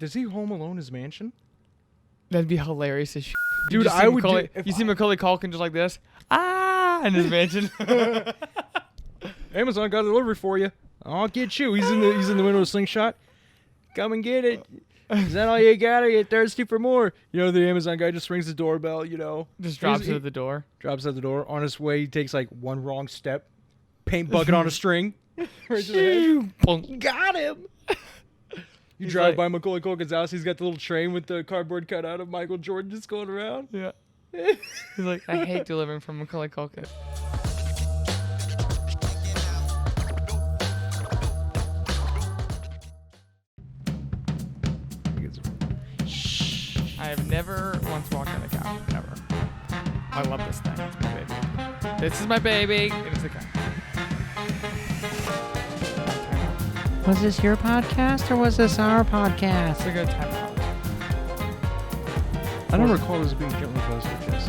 Does he home alone his mansion? That'd be hilarious as shit. Dude, I would do... You see Macaulay Culkin just like this? In his mansion. Amazon got a delivery for you. I'll get you. He's in the window of slingshot. Come and get it. Is that all you got? Are you thirsty for more? You know, the Amazon guy just rings the doorbell, you know. Just drops it at the door. Drops at the door. On his way, he takes like one wrong step. Paint bucket on a string. Right to the head. Got him. You drive by Macaulay Culkin's house. He's got the little train with the cardboard cutout of Michael Jordan just going around. Yeah. He's like, I hate delivering from Macaulay Culkin. I have never once walked on a cow. Never. I love this thing. It's my baby. This is my baby. It is the cow. Was this your podcast or was this our podcast? It's a good time out. I don't recall this being gently close with Jess.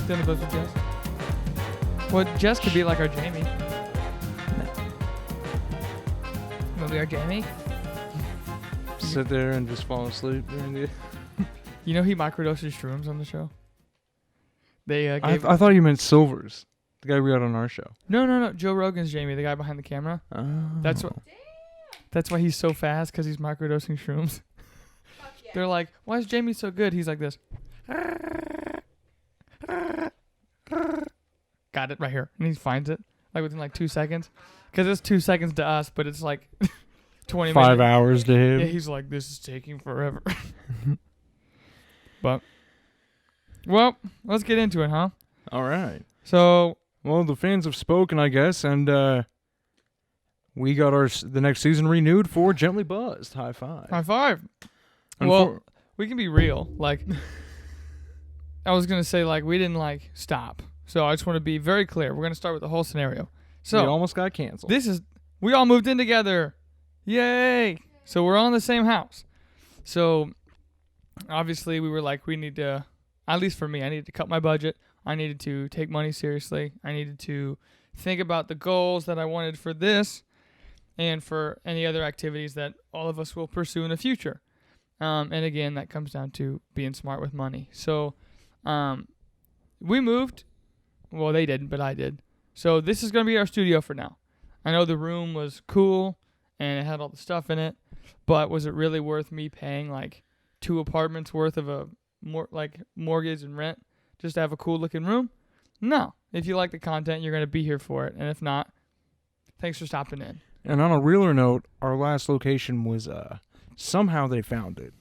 Gently close with Jess? Well, Jess could be like our Jamie. No. You want to be our Jamie? Sit there and just fall asleep during the... You know he microdoses shrooms on the show? They gave... I thought you meant Silvers. The guy we had on our show. No. Joe Rogan's Jamie, the guy behind the camera. Oh. That's why he's so fast, because he's microdosing shrooms. Yeah. They're like, why is Jamie so good? He's like this. Got it right here. And he finds it like within like 2 seconds. Because it's 2 seconds to us, but it's like 20 minutes. 5 hours to him. Yeah, he's like, this is taking forever. But, well, let's get into it, huh? All right. So, well, the fans have spoken, I guess, and we got the next season renewed for Gently Buzzed. High five. High five. Well, we can be real. Like, I was going to say, like, we didn't, like, stop. So I just want to be very clear. We're going to start with the whole scenario. So we almost got canceled. We all moved in together. Yay. So we're all in the same house. So, obviously, we were like, we need to, at least for me, I needed to cut my budget. I needed to take money seriously. I needed to think about the goals that I wanted for this and for any other activities that all of us will pursue in the future. And again, that comes down to being smart with money. So we moved. Well, they didn't, but I did. So this is going to be our studio for now. I know the room was cool and it had all the stuff in it, but was it really worth me paying like 2 apartments worth of a mortgage and rent just to have a cool looking room? No. If you like the content, you're going to be here for it. And if not, thanks for stopping in. And on a realer note, our last location was somehow they found it.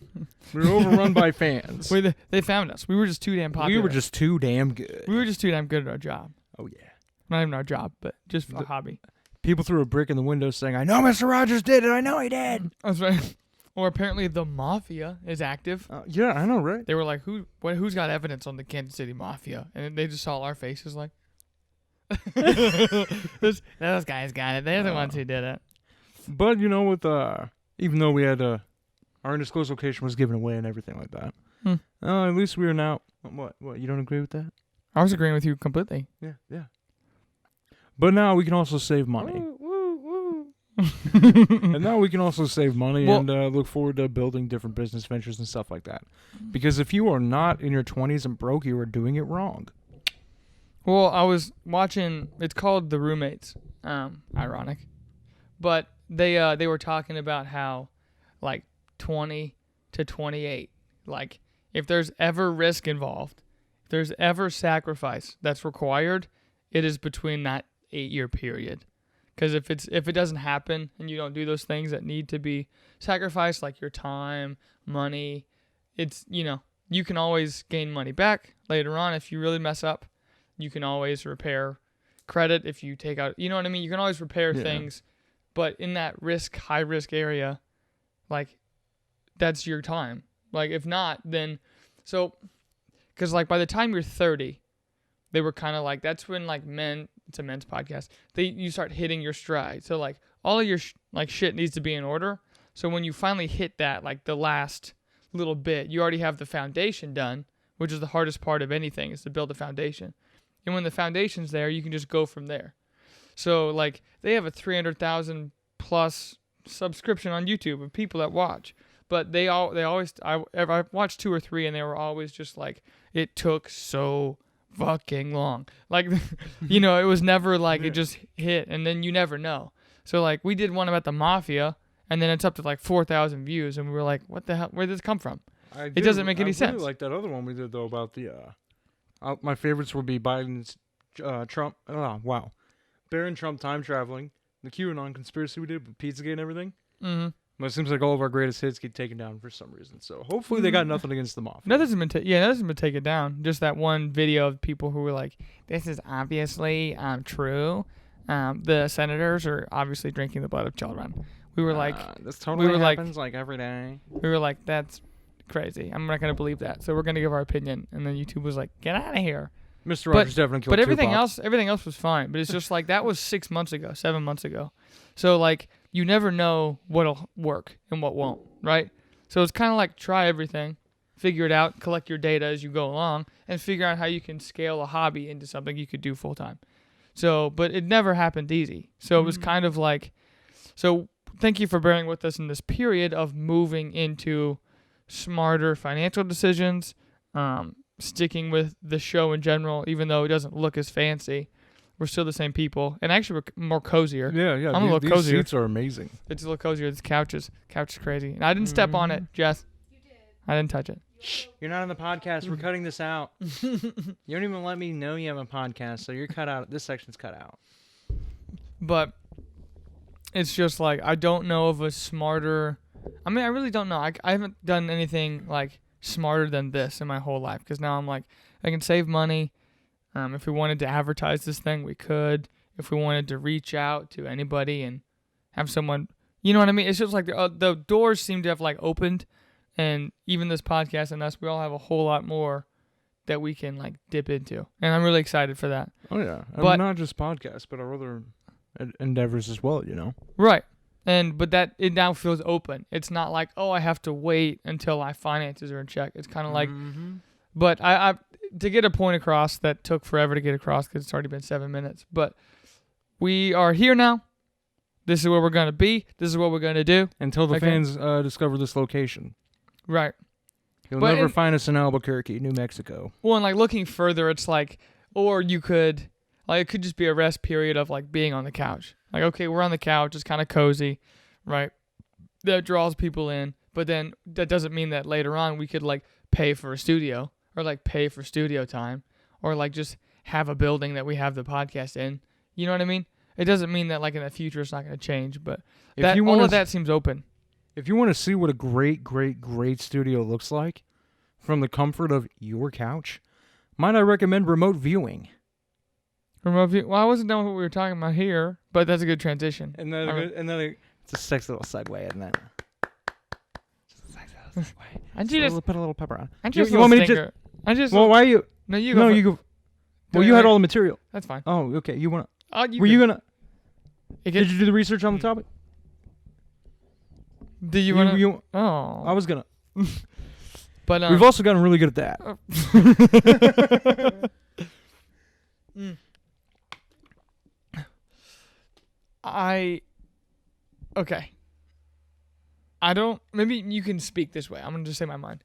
We were overrun by fans. They found us. We were just too damn popular. We were just too damn good. We were just too damn good at our job. Oh, yeah. Not even our job, but just a hobby. People threw a brick in the window saying, I know Mr. Rogers did it. I know he did. That's right. Or apparently the Mafia is active. Yeah, I know, right? They were like, who's got evidence on the Kansas City Mafia? And they just saw our faces like, those guys got it. They're the ones who did it. But, you know, with even though we had our undisclosed location was given away and everything like that, at least we are now... What? You don't agree with that? I was agreeing with you completely. Yeah. But now we can also save money. Woo. And now we can also save money and look forward to building different business ventures and stuff like that. Because if you are not in your 20s and broke, you are doing it wrong. Well, I was watching, it's called The Roommates. Ironic. But they were talking about how, like, 20 to 28, like, if there's ever risk involved, if there's ever sacrifice that's required, it is between that 8-year period. Because if it doesn't happen and you don't do those things that need to be sacrificed, like your time, money, it's, you can always gain money back later on if you really mess up. You can always repair credit if you take out, you know what I mean? You can always repair things. But in that high risk area, like, that's your time. Like, if not, then, because, like, by the time you're 30, they were kind of like, that's when, like, it's a men's podcast, you start hitting your stride. So, like, all of your, shit needs to be in order. So when you finally hit that, like, the last little bit, you already have the foundation done, which is the hardest part of anything, is to build a foundation. And when the foundation's there, you can just go from there. So, like, they have a 300,000 plus subscription on YouTube of people that watch. But I watched 2 or 3, and they were always just like, it took so fucking long. Like, you know, it was never like it just hit, and then you never know. So like we did one about the mafia, and then it's up to like 4,000 views, and we were like, what the hell? Where did this come from? It doesn't make any sense. I really like that other one we did though about the. My favorites would be Biden's Trump. Oh wow, Barron Trump time traveling, the QAnon conspiracy we did with Pizzagate and everything. Mm-hmm. But it seems like all of our greatest hits get taken down for some reason. So hopefully they got nothing against the mafia. Nothing's been taken down. Just that one video of people who were like, "This is obviously true." The senators are obviously drinking the blood of children. We were like, this totally happens like every day. We were like, that's crazy. I'm not gonna believe that. So we're gonna give our opinion. And then YouTube was like, get out of here. Mr. Rogers definitely killed But everything else was fine. But it's just like that was 6 months ago, 7 months ago. So like you never know what'll work and what won't, right? So it's kind of like try everything, figure it out, collect your data as you go along, and figure out how you can scale a hobby into something you could do full time. So, but it never happened easy. So it was kind of like, so thank you for bearing with us in this period of moving into smarter financial decisions, sticking with the show in general, even though it doesn't look as fancy. We're still the same people, and actually we're more cozier. Yeah. I'm a little cozier. These seats are amazing. It's a little cozier. This couch is crazy, and I didn't step on it, Jess. You did. I didn't touch it. Shh, you're not on the podcast. We're cutting this out. You don't even let me know you have a podcast, so you're cut out. This section's cut out. But it's just like I don't know of a smarter. I mean, I really don't know. I haven't done anything like smarter than this in my whole life because now I'm like I can save money. If we wanted to advertise this thing, we could. If we wanted to reach out to anybody and have someone, you know what I mean? It's just like the doors seem to have like opened, and even this podcast and us, we all have a whole lot more that we can like dip into, and I'm really excited for that. Oh yeah, but not just podcasts, but our other endeavors as well. You know, right? But that it now feels open. It's not like I have to wait until my finances are in check. It's kind of like, but I to get a point across that took forever to get across because it's already been 7 minutes. But we are here now. This is where we're gonna be. This is what we're gonna do until the fans discover this location. Right. You'll never find us in Albuquerque, New Mexico. Well, and like looking further, it's like, or you could, like, it could just be a rest period of like being on the couch. Like, okay, we're on the couch. It's kind of cozy, right? That draws people in. But then that doesn't mean that later on we could like pay for a studio or like pay for studio time or like just have a building that we have the podcast in. You know what I mean? It doesn't mean that like in the future it's not going to change, but all of that seems open. If you want to see what a great, great, great studio looks like from the comfort of your couch, might I recommend remote viewing? Remote view. Well, I wasn't done with what we were talking about here, but that's a good transition. And then it's a sexy little segue, isn't it? Just a sexy little segue. And you just put a little pepper on. You want me to just? Well, why are you? No, you go. No, you go. Well, you had all the material. That's fine. Oh, okay. You want to? Were you gonna? Did you do the research on the topic? Do you want to? Oh, I was gonna. But we've also gotten really good at that. Okay. I don't. Maybe you can speak this way. I'm gonna just say my mind.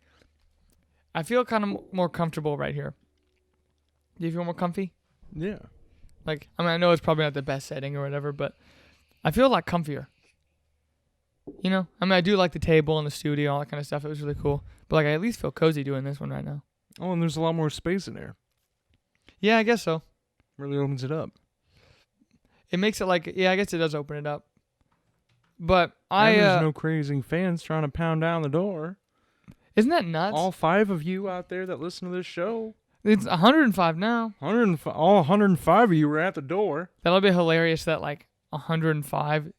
I feel kind of more comfortable right here. Do you feel more comfy? Yeah. Like, I mean, I know it's probably not the best setting or whatever, but I feel a lot comfier. You know? I mean, I do like the table and the studio, all that kind of stuff. It was really cool. But, like, I at least feel cozy doing this one right now. Oh, and there's a lot more space in there. Yeah, I guess so. Really opens it up. It makes it like, yeah, I guess it does open it up. But there's no crazy fans trying to pound down the door. Isn't that nuts? All 5 of you out there that listen to this show. It's 105 now. 105. All 105 of you were at the door. That'll be hilarious that, like, 105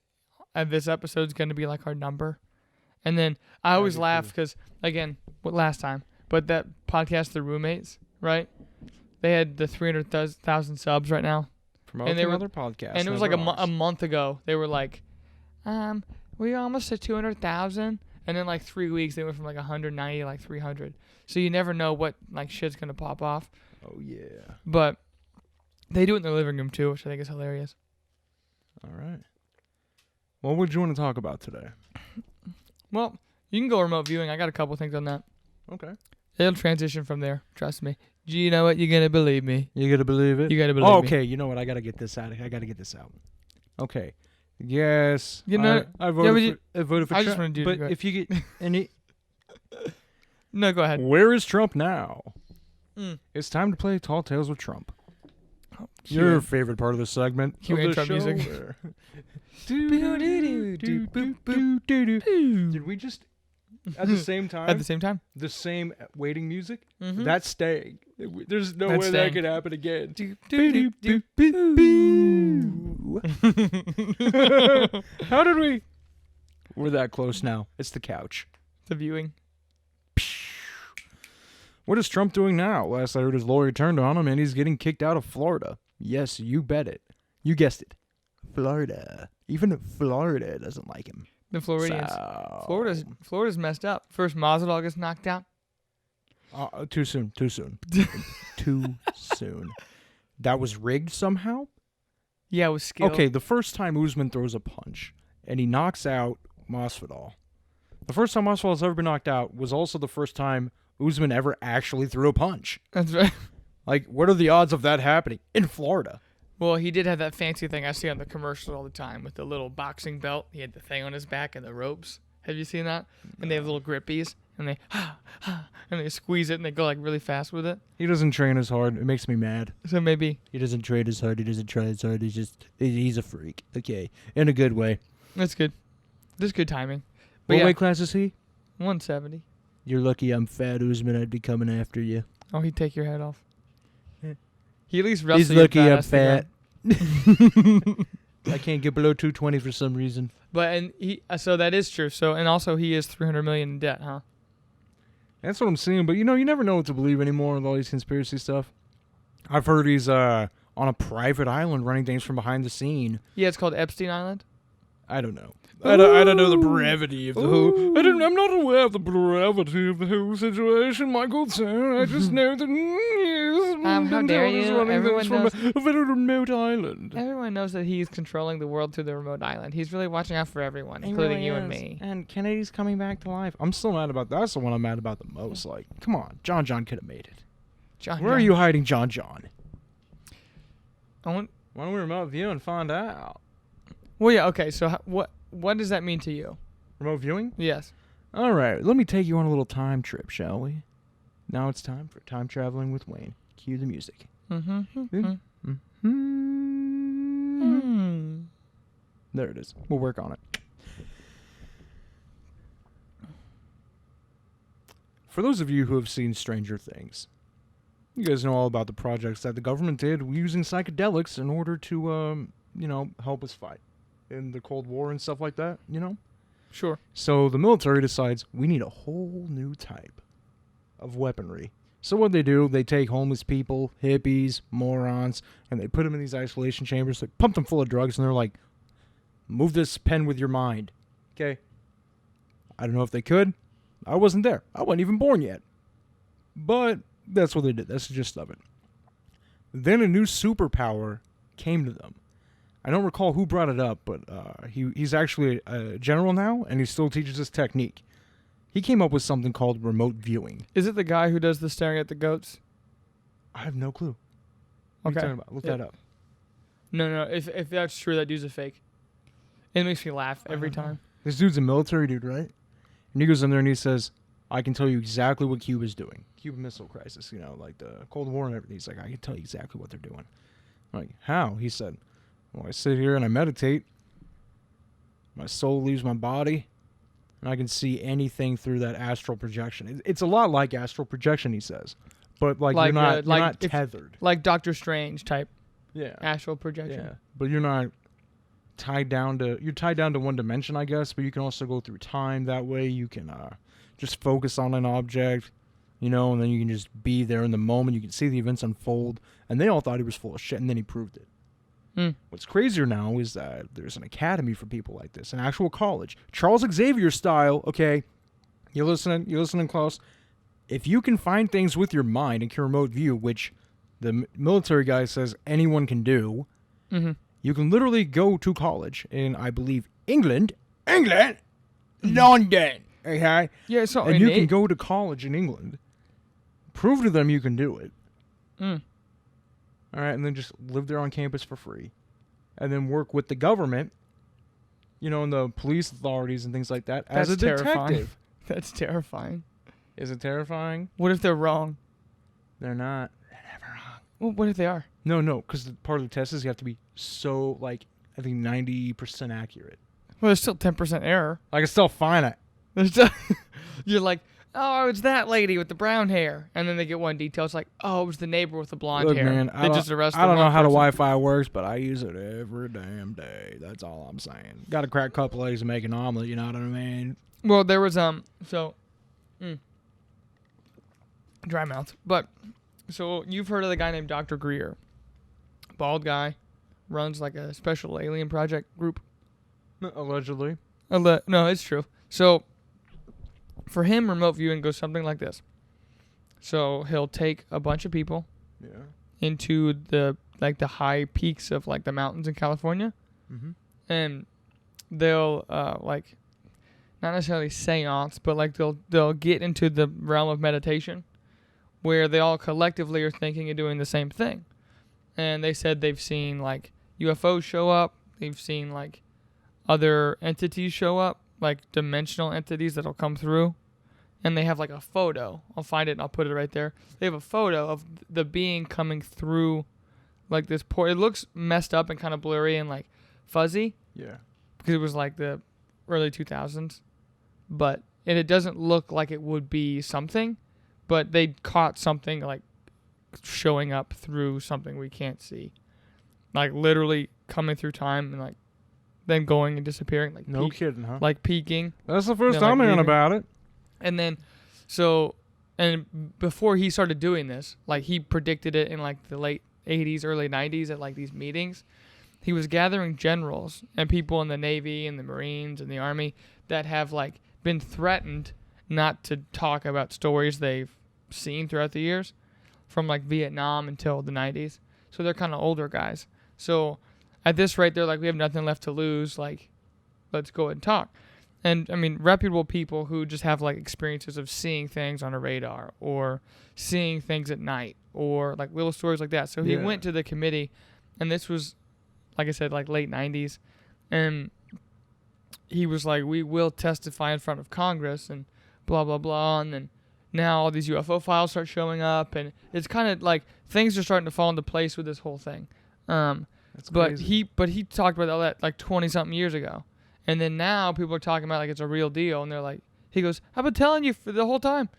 of this episode's going to be, like, our number. And then I always laugh because, again, last time, but that podcast, The Roommates, right? They had the 300,000 subs right now. Promoting another podcast. And it was like a month ago. They were like, we almost hit 200,000. And then like 3 weeks, they went from like 190 to like 300. So you never know what like shit's going to pop off. Oh, yeah. But they do it in their living room too, which I think is hilarious. All right. What would you want to talk about today? Well, You can go remote viewing. I got a couple things on that. Okay. It'll transition from there. Trust me. Do you know what? You're gonna believe me. You gotta believe it? You gotta believe me. Okay, you know what? I gotta get this out. Okay. Yes. You know. I voted yeah, I voted for I Trump. just want to do But if you get any... No, go ahead. Where is Trump now? Mm. It's time to play Tall Tales with Trump. Cue Your in- favorite part of the segment. cue of the intro show music. where- Did we just at the same time? At the same time. the same waiting music? Mm-hmm. That's staying. There's no That's way staying. that could happen again. How did we? We're that close now. It's the couch. The viewing. What is Trump doing now? Last I heard, his lawyer turned on him and he's getting kicked out of Florida. Yes, you bet it. You guessed it. Florida. Even Florida doesn't like him. The Floridians. So- Florida's messed up. First Mazel gets knocked out. Too soon. Too soon. That was rigged somehow? Yeah, it was skill. Okay, the first time Usman throws a punch and he knocks out Masvidal. The first time Masvidal's ever been knocked out was also the first time Usman ever actually threw a punch. That's right. Like, what are the odds of that happening in Florida? Well, he did have that fancy thing I see on the commercials all the time with the little boxing belt. He had the thing on his back and the ropes. Have you seen that? And they have little grippies, and they and they squeeze it, and they go like really fast with it. He doesn't train as hard. It makes me mad. So maybe He doesn't train as hard. He doesn't try as hard. He's a freak. Okay, in a good way. that's good. That's good timing. But What yeah, weight class is he? 170. You're lucky I'm fat, Usman. I'd be coming after you. Oh, he'd take your head off. He at least He's wrestled your lucky fat I'm ass to the fat. ground. I can't get below 220 for some reason. But and he so that is true. So and also he is 300 million in debt, huh? That's what I'm seeing. But you never know what to believe anymore with all these conspiracy stuff. I've heard he's on a private island running things from behind the scene. Yeah, it's called Epstein Island. I don't know. I don't know the brevity of the whole. I'm not aware of the brevity of the whole situation, Michael. Sir, I just know that How dare you? Everyone knows. a very remote island. Everyone knows that he's controlling the world through the remote island. He's really watching out for everyone, including you and me. And Kennedy's coming back to life. I'm still mad about that. That's the one I'm mad about the most. Like, come on, John could have made it. Where are you hiding, John? Why don't we remote view and find out? Well, yeah. Okay. So what does that mean to you? Remote viewing? Yes. All right, let me take you on a little time trip, shall we? Now it's time for time traveling with Wayne. Cue the music. There it is. We'll work on it. For those of you who have seen Stranger Things, you guys know all about the projects that the government did using psychedelics in order to, help us fight in the Cold War and stuff like that, Sure. So the military decides we need a whole new type of weaponry. So what they do, they take homeless people, hippies, morons, and they put them in these isolation chambers. They pump them full of drugs, and they're like, move this pen with your mind. Okay? I don't know if they could. I wasn't there. I wasn't even born yet. But that's what they did. That's the gist of it. Then a new superpower came to them. I don't recall who brought it up, but he's actually a general now, and he still teaches this technique. He came up with something called remote viewing. Is it the guy who does the staring at the goats? I have no clue. What are you Okay. talking about? Look that up. No. If that's true, that dude's a fake. It makes me laugh every time. This dude's a military dude, right? And he goes in there and he says, I can tell you exactly what Cuba's doing. Cuban Missile Crisis, like the Cold War and everything. He's like, I can tell you exactly what they're doing. I'm like, how? He said, well, I sit here and I meditate. My soul leaves my body. And I can see anything through that astral projection. It's a lot like astral projection, he says. But you're not tethered. Like Doctor Strange type Yeah. astral projection. Yeah. But you're not tied down to one dimension, I guess, but you can also go through time that way. You can just focus on an object, and then you can just be there in the moment. You can see the events unfold. And they all thought he was full of shit, and then he proved it. What's crazier now is that there's an academy for people like this, an actual college, Charles Xavier style. Okay, you're listening close. If you can find things with your mind and can remote view, which the military guy says anyone can do, you can literally go to college in, I believe, England, London. Hey, hi. Yeah, so And you can go to college in England. Prove to them you can do it. Mm. All right, and then just live there on campus for free. And then work with the government, and the police authorities and things like that as a detective. That's terrifying. Is it terrifying? What if they're wrong? They're not. They're never wrong. Well, what if they are? No, because part of the test is you have to be so, I think 90% accurate. Well, there's still 10% error. It's still fine. You're like, oh, it's that lady with the brown hair. And then they get one detail. It's like, oh, it was the neighbor with the blonde hair. Man, I don't know how the Wi-Fi works, but I use it every damn day. That's all I'm saying. Got to crack a couple eggs and make an omelet, you know what I mean? Well, there was, dry mouth. But, so you've heard of the guy named Dr. Greer. Bald guy. Runs like a special alien project group. Allegedly. No, it's true. So, for him, remote viewing goes something like this. So he'll take a bunch of people into the high peaks of the mountains in California, and they'll not necessarily seance, but they'll get into the realm of meditation, where they all collectively are thinking and doing the same thing. And they said they've seen UFOs show up. They've seen other entities show up, dimensional entities that'll come through. And they have a photo. I'll find it and I'll put it right there. They have a photo of the being coming through this port. It looks messed up and kind of blurry and fuzzy. Yeah. Because it was the early 2000s. But it doesn't look like it would be something. But they caught something showing up through something we can't see. Literally coming through time and then going and disappearing. No kidding, huh? Peaking. That's the first time hearing about it. And then, before he started doing this, he predicted it in the late 80s, early 90s at these meetings. He was gathering generals and people in the Navy and the Marines and the Army that have been threatened not to talk about stories they've seen throughout the years, from Vietnam until the 90s. So they're kind of older guys. So at this rate, they're we have nothing left to lose. Let's go ahead and talk. And, reputable people who just have, experiences of seeing things on a radar or seeing things at night or, little stories like that. So he went to the committee, and this was, like I said, late 90s. And he was we will testify in front of Congress and blah, blah, blah. And then now all these UFO files start showing up. And it's kind of things are starting to fall into place with this whole thing. That's crazy. But he talked about all that 20-something years ago. And then now people are talking about it's a real deal. And they're he goes, I've been telling you for the whole time.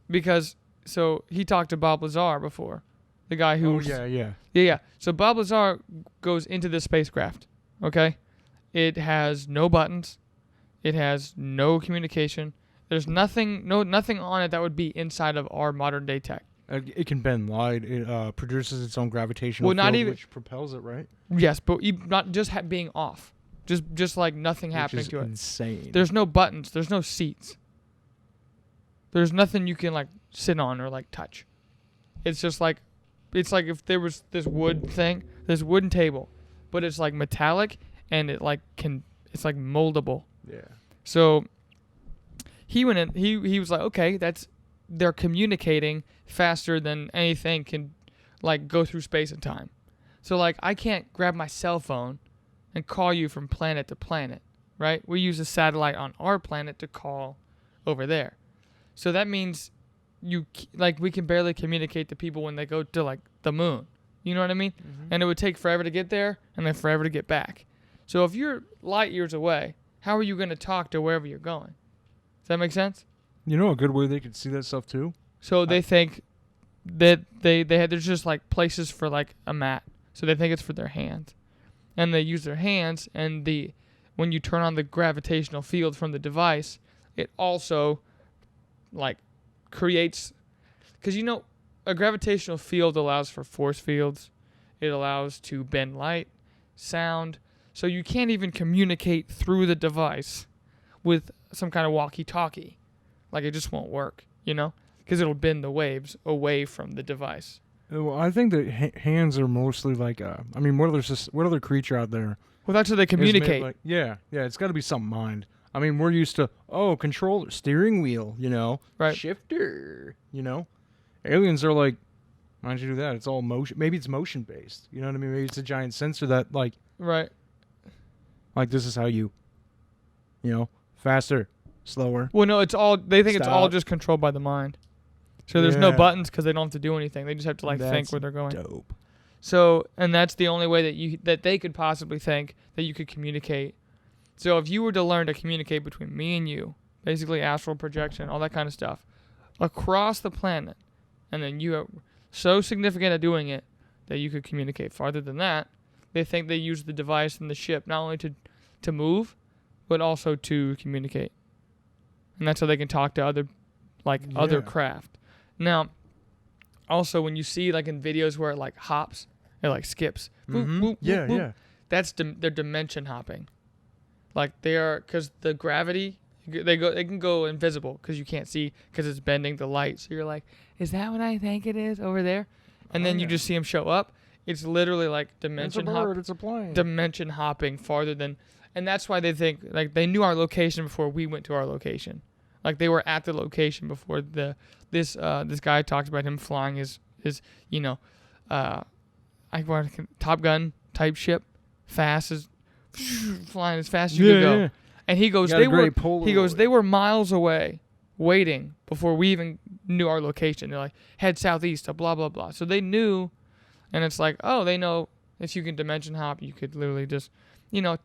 Because, so he talked to Bob Lazar before. The guy who... Oh, yeah. So Bob Lazar goes into this spacecraft, okay? It has no buttons. It has no communication. There's nothing on it that would be inside of our modern day tech. It can bend light. It produces its own gravitational field, which propels it, right? Yes, but not just being off. Just nothing happening to it. Insane. There's no buttons. There's no seats. There's nothing you can sit on or touch. It's just it's if there was this wood thing, this wooden table, but it's metallic and it it's moldable. Yeah. So he went in. He was okay, they're communicating faster than anything can go through space and time. So I can't grab my cell phone and call you from planet to planet, right? We use a satellite on our planet to call over there. So that means we can barely communicate to people when they go to the moon. You know what I mean? Mm-hmm. And it would take forever to get there and then forever to get back. So if you're light years away, how are you going to talk to wherever you're going? Does that make sense? You know a good way they could see that stuff too? So they think that there's just places for a mat. So they think it's for their hands. And they use their hands, and when you turn on the gravitational field from the device, it also creates, because a gravitational field allows for force fields. It allows to bend light, sound. So you can't even communicate through the device with some kind of walkie-talkie. It just won't work, because it'll bend the waves away from the device. Well, I think that hands are mostly what other creature out there? Well, that's how they communicate. Yeah, it's got to be something mind. I mean, we're used to, controller, steering wheel, Right. shifter, Aliens are like, why don't you do that? It's all motion. Maybe it's motion based. You know what I mean? Maybe it's a giant sensor that Right. like this is how you, faster, slower. Well, no, they think it's all Stop. just controlled by the mind. So there's no Yeah. buttons because they don't have to do anything. They just have to think That's where they're going. Dope. So, and that's the only way that they could possibly think that you could communicate. So if you were to learn to communicate between me and you, basically astral projection, all that kind of stuff, across the planet, and then you are so significant at doing it that you could communicate farther than that, they think they use the device and the ship not only to move, but also to communicate. And that's how they can talk to other craft. Now, also when you see like in videos where it like hops, it like skips. Boop, boop, Yeah, boop, boop, yeah. That's they're dimension hopping. Like they are, because the gravity, they can go invisible because you can't see because it's bending the light. So you're like, is that what I think it is over there? And then you just see them show up. It's literally like dimension hop. It's a plane. Dimension hopping farther than, and that's why they think like they knew our location before we went to our location. Like they were at the location before this guy talked about him flying his Top Gun type ship, flying as fast as you could go. Yeah. And he goes, they were miles away, waiting before we even knew our location. They're like, head southeast to blah blah blah. So they knew, and it's like, oh, they know if you can dimension hop, you could literally just,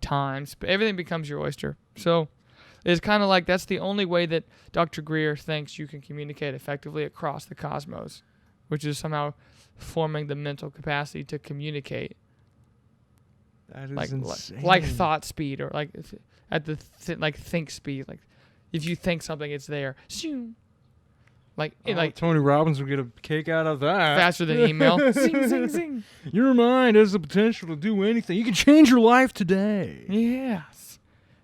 times, but everything becomes your oyster. So it's kind of like that's the only way that Dr. Greer thinks you can communicate effectively across the cosmos, which is somehow forming the mental capacity to communicate. That is insane. Like thought speed, or like at the think speed. Like if you think something, it's there. Like Tony Robbins would get a kick out of that. Faster than email. Zing, zing, zing. Your mind has the potential to do anything. You can change your life today. Yes.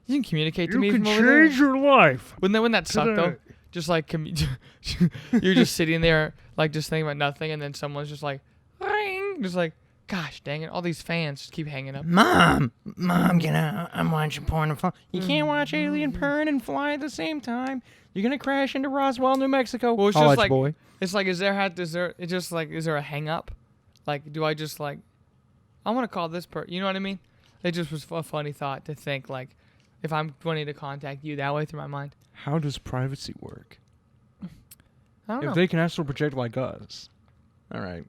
You can communicate to me You from can over there. change your life. Wouldn't that suck though? today. Just like you're just sitting there, like just thinking about nothing, and then someone's just like, ring, just like, gosh dang it, all these fans just keep hanging up. Mom, get out. I'm watching porn and fly. You can't watch Alien Porn and fly at the same time. You're gonna crash into Roswell, New Mexico. Well, it's I'll just let like, you, boy. it's like, is there a hang up? Like, do I just like, I want to call this person, you know what I mean? It just was a funny thought to think, like, if I'm wanting to contact you that way through my mind. How does privacy work? I don't know. If they can astral project like us, all right.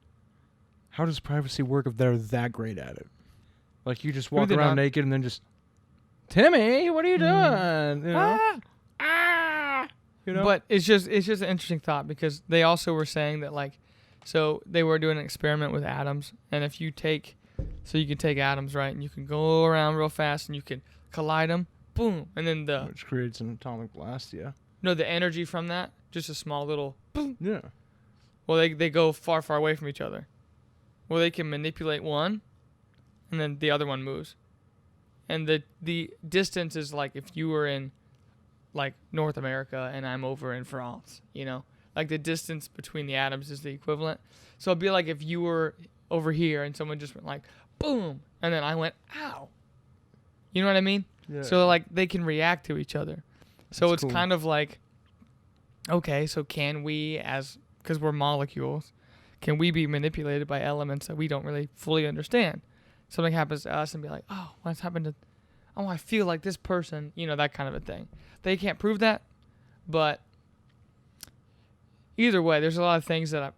How does privacy work if they're that great at it? Like you just walk they're around not. naked and then just, Timmy, what are you doing? You know? You know? But it's just an interesting thought, because they also were saying that, like, so they were doing an experiment with atoms, and if you take, so you can take atoms, right, and you can go around real fast and you can collide them, boom, and then Which creates an atomic blast, yeah. the energy from that, just a small little boom. Yeah. Well, they go far, far away from each other. Well, they can manipulate one, and then the other one moves. And the distance is like if you were in, like, North America and I'm over in France, Like, the distance between the atoms is the equivalent. So it'd be like if you were over here and someone just went like, boom, and then I went, ow. You know what I mean? Yeah. So, like, they can react to each other. So That's it's cool. kind of like, okay, so can we, because we're molecules, can we be manipulated by elements that we don't really fully understand? Something happens to us and be like, oh, what's happened to, oh, I feel like this person, that kind of a thing. They can't prove that, but either way, there's a lot of things that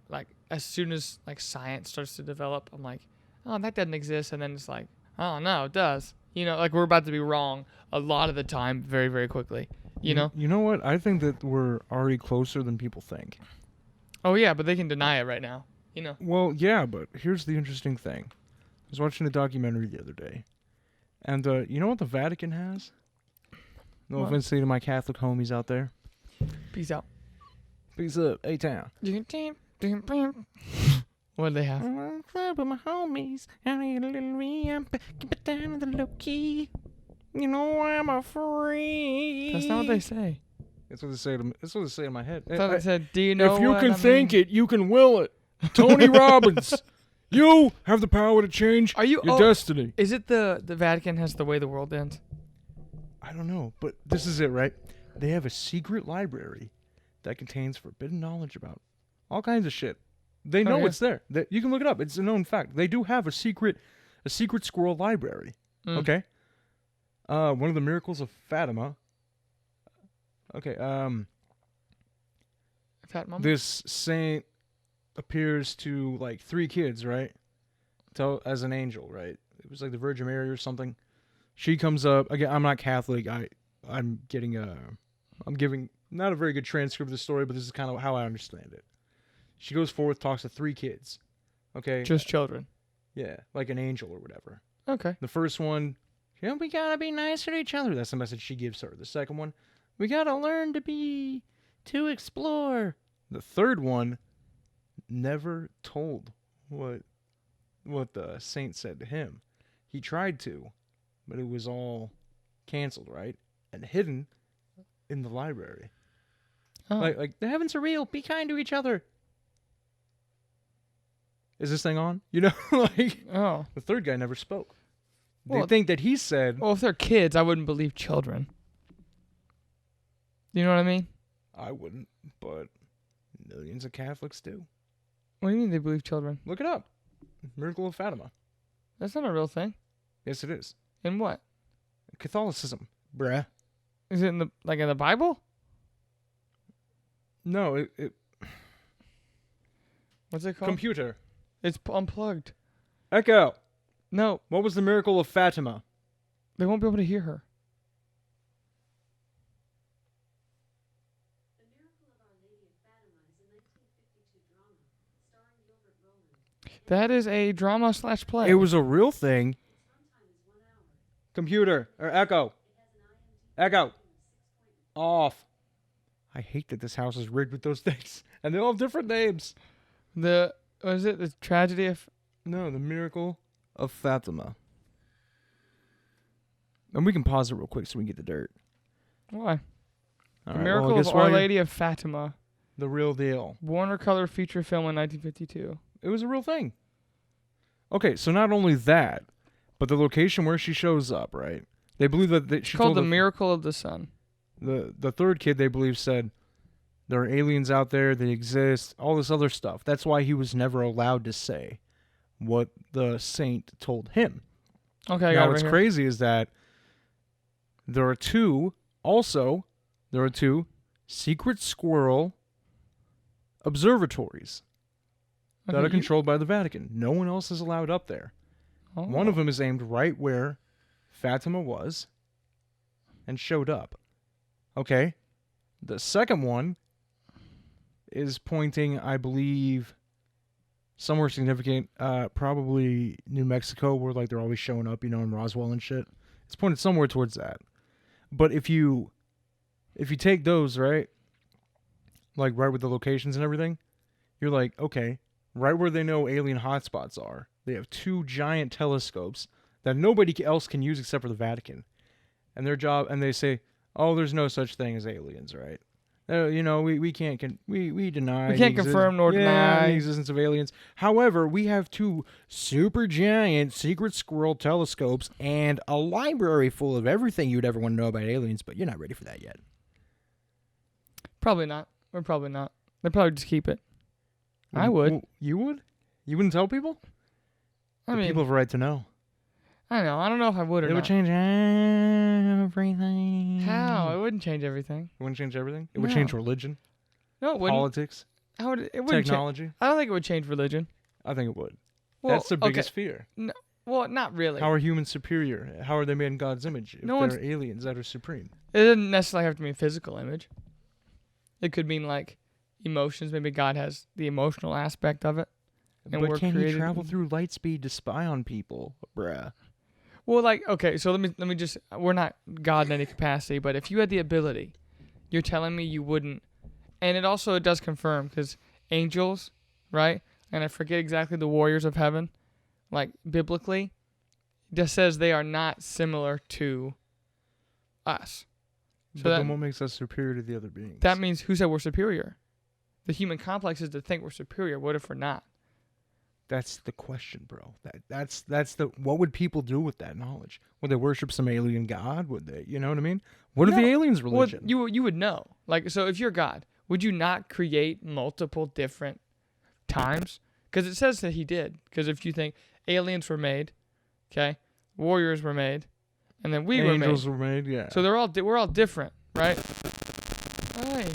as soon as, like, science starts to develop, I'm like, oh, that doesn't exist. And then it's like, oh, no, it does. Like, we're about to be wrong a lot of the time very, very quickly, you know? You know what? I think that we're already closer than people think. Oh, yeah, but they can deny it right now, Well, yeah, but here's the interesting thing. I was watching a documentary the other day, and you know what the Vatican has? No What? offense to my Catholic homies out there. Peace out. Peace up, A-Town. What do they have? I'm on the club with my homies. I need a little re-amp. Keep it down to the low key. You know I'm a freak. That's not what they say. That's what they say. That's what they say in my head. I thought they said, do you know if you what can I think mean? it, you can will it. Tony Robbins, you have the power to change Are you? your Oh, destiny. is it the Vatican has the way the world ends? I don't know, but this is it, right? They have a secret library that contains forbidden knowledge about all kinds of shit. They know yeah. it's there. You can look it up. It's a known fact. They do have a secret squirrel library. Okay. One of the miracles of Fatima. Okay. Fatima. This saint appears to like 3 kids, right? As an angel, right? It was like the Virgin Mary or something. She comes up again. I'm not Catholic. I'm giving not a very good transcript of the story, but this is kind of how I understand it. She goes forth, talks to 3 kids. Okay. Just children. Yeah, like an angel or whatever. Okay. The first one, we gotta be nicer to each other. That's the message she gives her. The second one, we gotta learn to explore. The third one never told what the saint said to him. He tried to, but it was all canceled, right? And hidden in the library. Oh. Like the heavens are real. Be kind to each other. Is this thing on? You know, like the third guy never spoke. They think that he said. Well, if they're kids, I wouldn't believe children. You know what I mean? I wouldn't, but millions of Catholics do. What do you mean they believe children? Look it up. Miracle of Fatima. That's not a real thing. Yes, it is. In what? Catholicism, bruh. Is it in the Bible? No, it What's it called? computer. It's unplugged. Echo. No, What was the miracle of Fatima? they won't be able to hear her. The Miracle of Our Lady of Fatima is a 1952 drama starring Gilbert Roland. That is a drama/play. It was a real thing. Runtime is 1 hour. Computer or Echo. It has an IMDb Echo. rating of 6.9. Off. I hate that this house is rigged with those things, and they all have different names. What is it? The tragedy of. No, the miracle of Fatima. And we can pause it real quick so we can get the dirt. Why? All The right, Miracle well, I guess of while Our you're- Lady of Fatima. The real deal. Warner Color feature film in 1952. It was a real thing. Okay, so not only that, but the location where she shows up, right? They believe that she Called told The Miracle of the Sun. the third kid, they believe, said there are aliens out there, they exist, all this other stuff. That's why he was never allowed to say what the saint told him. Okay, I got Now, it what's right here. crazy is that there are two secret squirrel observatories that Okay, are controlled by the Vatican. No one else is allowed up there. Oh. One of them is aimed right where Fatima was and showed up. Okay. The second one is pointing, I believe, somewhere significant, probably New Mexico, where like they're always showing up, in Roswell and shit. It's pointed somewhere towards that. But if you take those, right, like right with the locations and everything, you're like, okay, right where they know alien hotspots are, they have 2 giant telescopes that nobody else can use except for the Vatican. And their job, and they say, oh, there's no such thing as aliens, right? We can't we deny. We can't confirm nor deny the existence of aliens. However, we have 2 super giant secret squirrel telescopes and a library full of everything you'd ever want to know about aliens, but you're not ready for that yet. Probably not. We're probably not. They'd probably just keep it. I would. Well, you would? You wouldn't tell people? I mean, People have a right to know. I know. I don't know if I would or It not. would change everything. How? It wouldn't change everything. It wouldn't change everything? It would No. change religion, No, it wouldn't. politics, How would it wouldn't change? technology. I don't think it would change religion. I think it would. Well, That's the biggest fear. Well, not really. How are humans superior? How are they made in God's image if No one's- they're aliens that are supreme? It doesn't necessarily have to be a physical image. It could mean like emotions. Maybe God has the emotional aspect of it. And but we're can he created- travel through light speed to spy on people? Bruh. Well, like, okay, so let me just, we're not God in any capacity, but if you had the ability, you're telling me you wouldn't, and it also does confirm, because angels, right, and I forget exactly the warriors of heaven, like, biblically, just says they are not similar to us. So But that, then what makes us superior to the other beings? that means, who said we're superior? The human complex is to think we're superior. What if we're not? That's the question, bro. That's the what would people do with that knowledge? Would they worship some alien god? Would they, you know what I mean? What are the No. aliens' Well, religion? you would know. Like, so if you're God, would you not create multiple different times? Because it says that he did. Because if you think aliens were made, okay, warriors were made, and then we Angels were made. were made, yeah. So we're all different, right? Hey,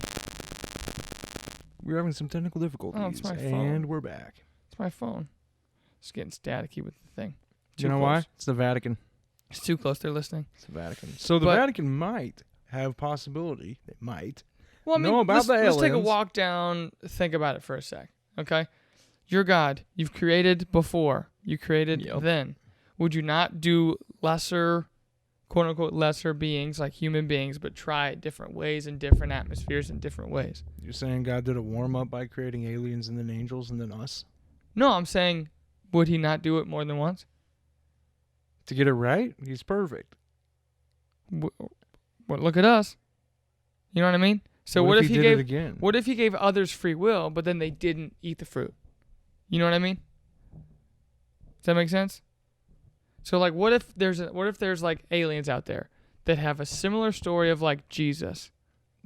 We're having some technical difficulties, it's my phone. and we're back. it's my phone. It's getting staticky with the thing. You know why? It's the Vatican. It's too close. They're listening. It's the Vatican. So the But- Vatican might have possibility. They might. Well, I mean, know about the let's take a aliens. walk down. Think about it for a sec, okay? You're God. You've created before. You created Yep. then. Would you not do lesser, quote unquote, lesser beings like human beings, but try it different ways in different atmospheres in different ways? You're saying God did a warm up by creating aliens and then angels and then us No, I'm saying, would he not do it more than once? to get it right? He's perfect. Well, look at us. You know what I mean? So what if he did gave? it again? What if he gave others free will, but then they didn't eat the fruit? You know what I mean? Does that make sense? So like, what if there's like aliens out there that have a similar story of like Jesus,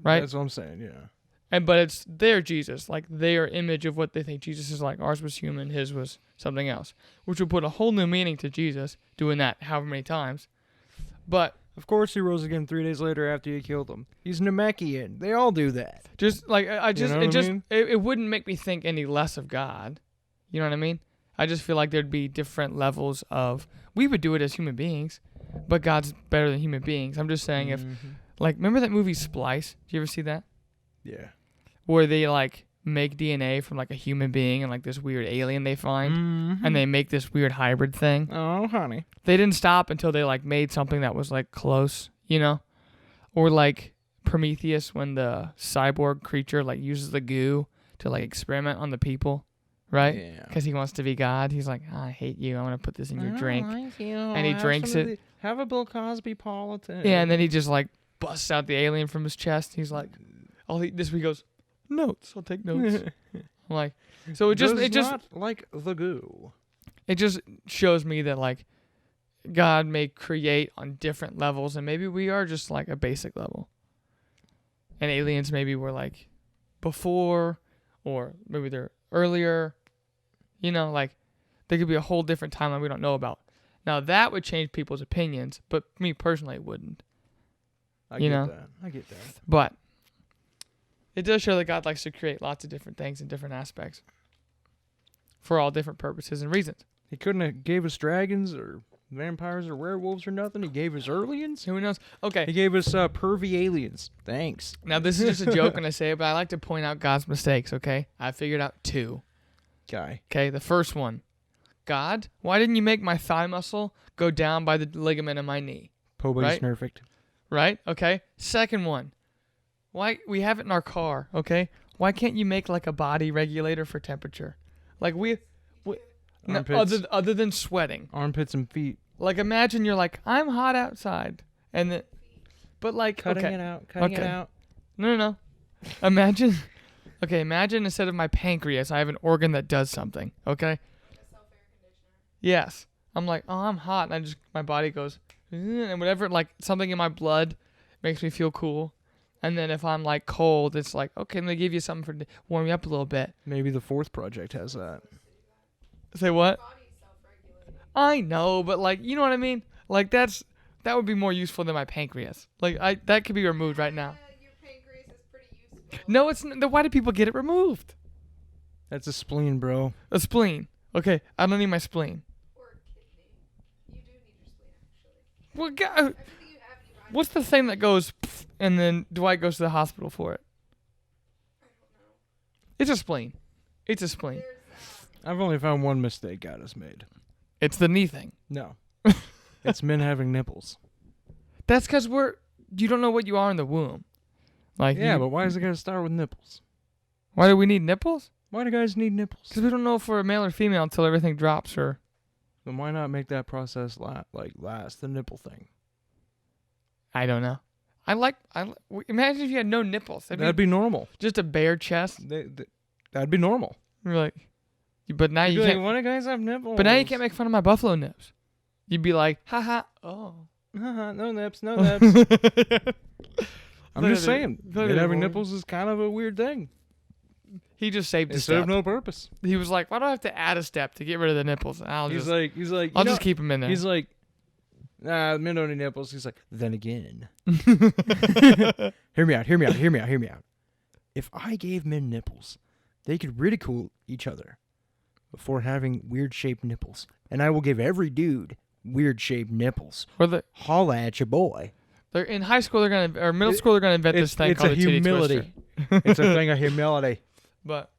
right? That's what I'm saying. Yeah. But it's their Jesus, like their image of what they think Jesus is like. Ours was human, his was something else, which would put a whole new meaning to Jesus doing that however many times. But Of course, he rose again 3 days later after you killed him. He's Namekian. They all do that. just like I just know what I mean? it wouldn't make me think any less of God. You know what I mean? I just feel like there'd be different levels of we would do it as human beings, but God's better than human beings. I'm just saying if like remember that movie Splice? Did you ever see that? Yeah. Where they like make DNA from like a human being and like this weird alien they find and they make this weird hybrid thing. Oh, honey. They didn't stop until they like made something that was like close, you know? Or like Prometheus when the cyborg creature like uses the goo to like experiment on the people, right? Yeah. Because he wants to be God. He's like, I hate you. I want to put this in your drink. And he Have drinks some of it. have a Bill Cosby politic. Yeah, and then he just like busts out the alien from his chest. He's like, this week goes, notes. I'll take notes. I'm like, so it just not like the goo. it just shows me that like God may create on different levels, and maybe we are just like a basic level, and aliens maybe were like before, or maybe they're earlier. You know, like there could be a whole different timeline we don't know about. Now that would change people's opinions, but me personally, it wouldn't. I You get know? that. I get that. But it does show that God likes to create lots of different things in different aspects for all different purposes and reasons. He couldn't have gave us dragons or vampires or werewolves or nothing. He gave us aliens. Who knows? He Okay. gave us pervy aliens. Thanks. Now this is just a joke when I say it, but I like to point out God's mistakes, okay? I figured out 2. Guy. Okay, the first one. God, why didn't you make my thigh muscle go down by the ligament in my knee? Pobody's Right? perfect. Right? Okay. Second one. Why we have it in our car, okay? Why can't you make like a body regulator for temperature? Like we no, Armpits. other than sweating. Armpits and feet. Like imagine you're like, I'm hot outside. And then but like Cutting okay. it out. Cutting it Okay. out. No. Imagine imagine instead of my pancreas, I have an organ that does something, okay? Yes. I'm like, oh, I'm hot, and my body goes, and whatever, like something in my blood makes me feel cool. And then if I'm like cold, it's like, okay, I'm gonna give you something to warm you up a little bit. Maybe the fourth project has that. Say what? I know, but like, you know what I mean? Like that would be more useful than my pancreas. Like that could be removed right now. Your pancreas is pretty useful. No, it's not. Then why do people get it removed? That's a spleen, bro. A spleen. Okay, I don't need my spleen. Or a kidney. You do need your spleen, actually. Well, Everything you have in your body. what's the thing that goes, pff, and then Dwight goes to the hospital for it? I don't know. It's a spleen. It's a spleen. There's I've only found one mistake God has made. It's the knee thing. No. It's men having nipples. That's because you don't know what you are in the womb. Like Yeah, but why does it got to start with nipples? why do we need nipples? Why do guys need nipples? Because we don't know if we're a male or female until everything drops. Or Then why not make that process last the nipple thing? I don't know. Imagine if you had no nipples. That'd be normal. just a bare chest. That'd be normal. You're like, But now You'd you be can't. like, why do guys have nipples? But now you can't make fun of my buffalo nips. You'd be like, haha. Oh. No nips, no nips. I'm just saying, men having nipples is kind of a weird thing. He just saved a Instead step. of no purpose. He was like, why do I have to add a step to get rid of the nipples? He's like, I'll just keep them in there. He's like, nah, men don't need nipples. He's like, then again. Hear me out. If I gave men nipples, they could ridicule each other for having weird-shaped nipples. And I will give every dude weird-shaped nipples. Holla at your boy. They're in high school. Or middle school. They're gonna invent this thing called a titty humility. twister. It's a thing of humility. But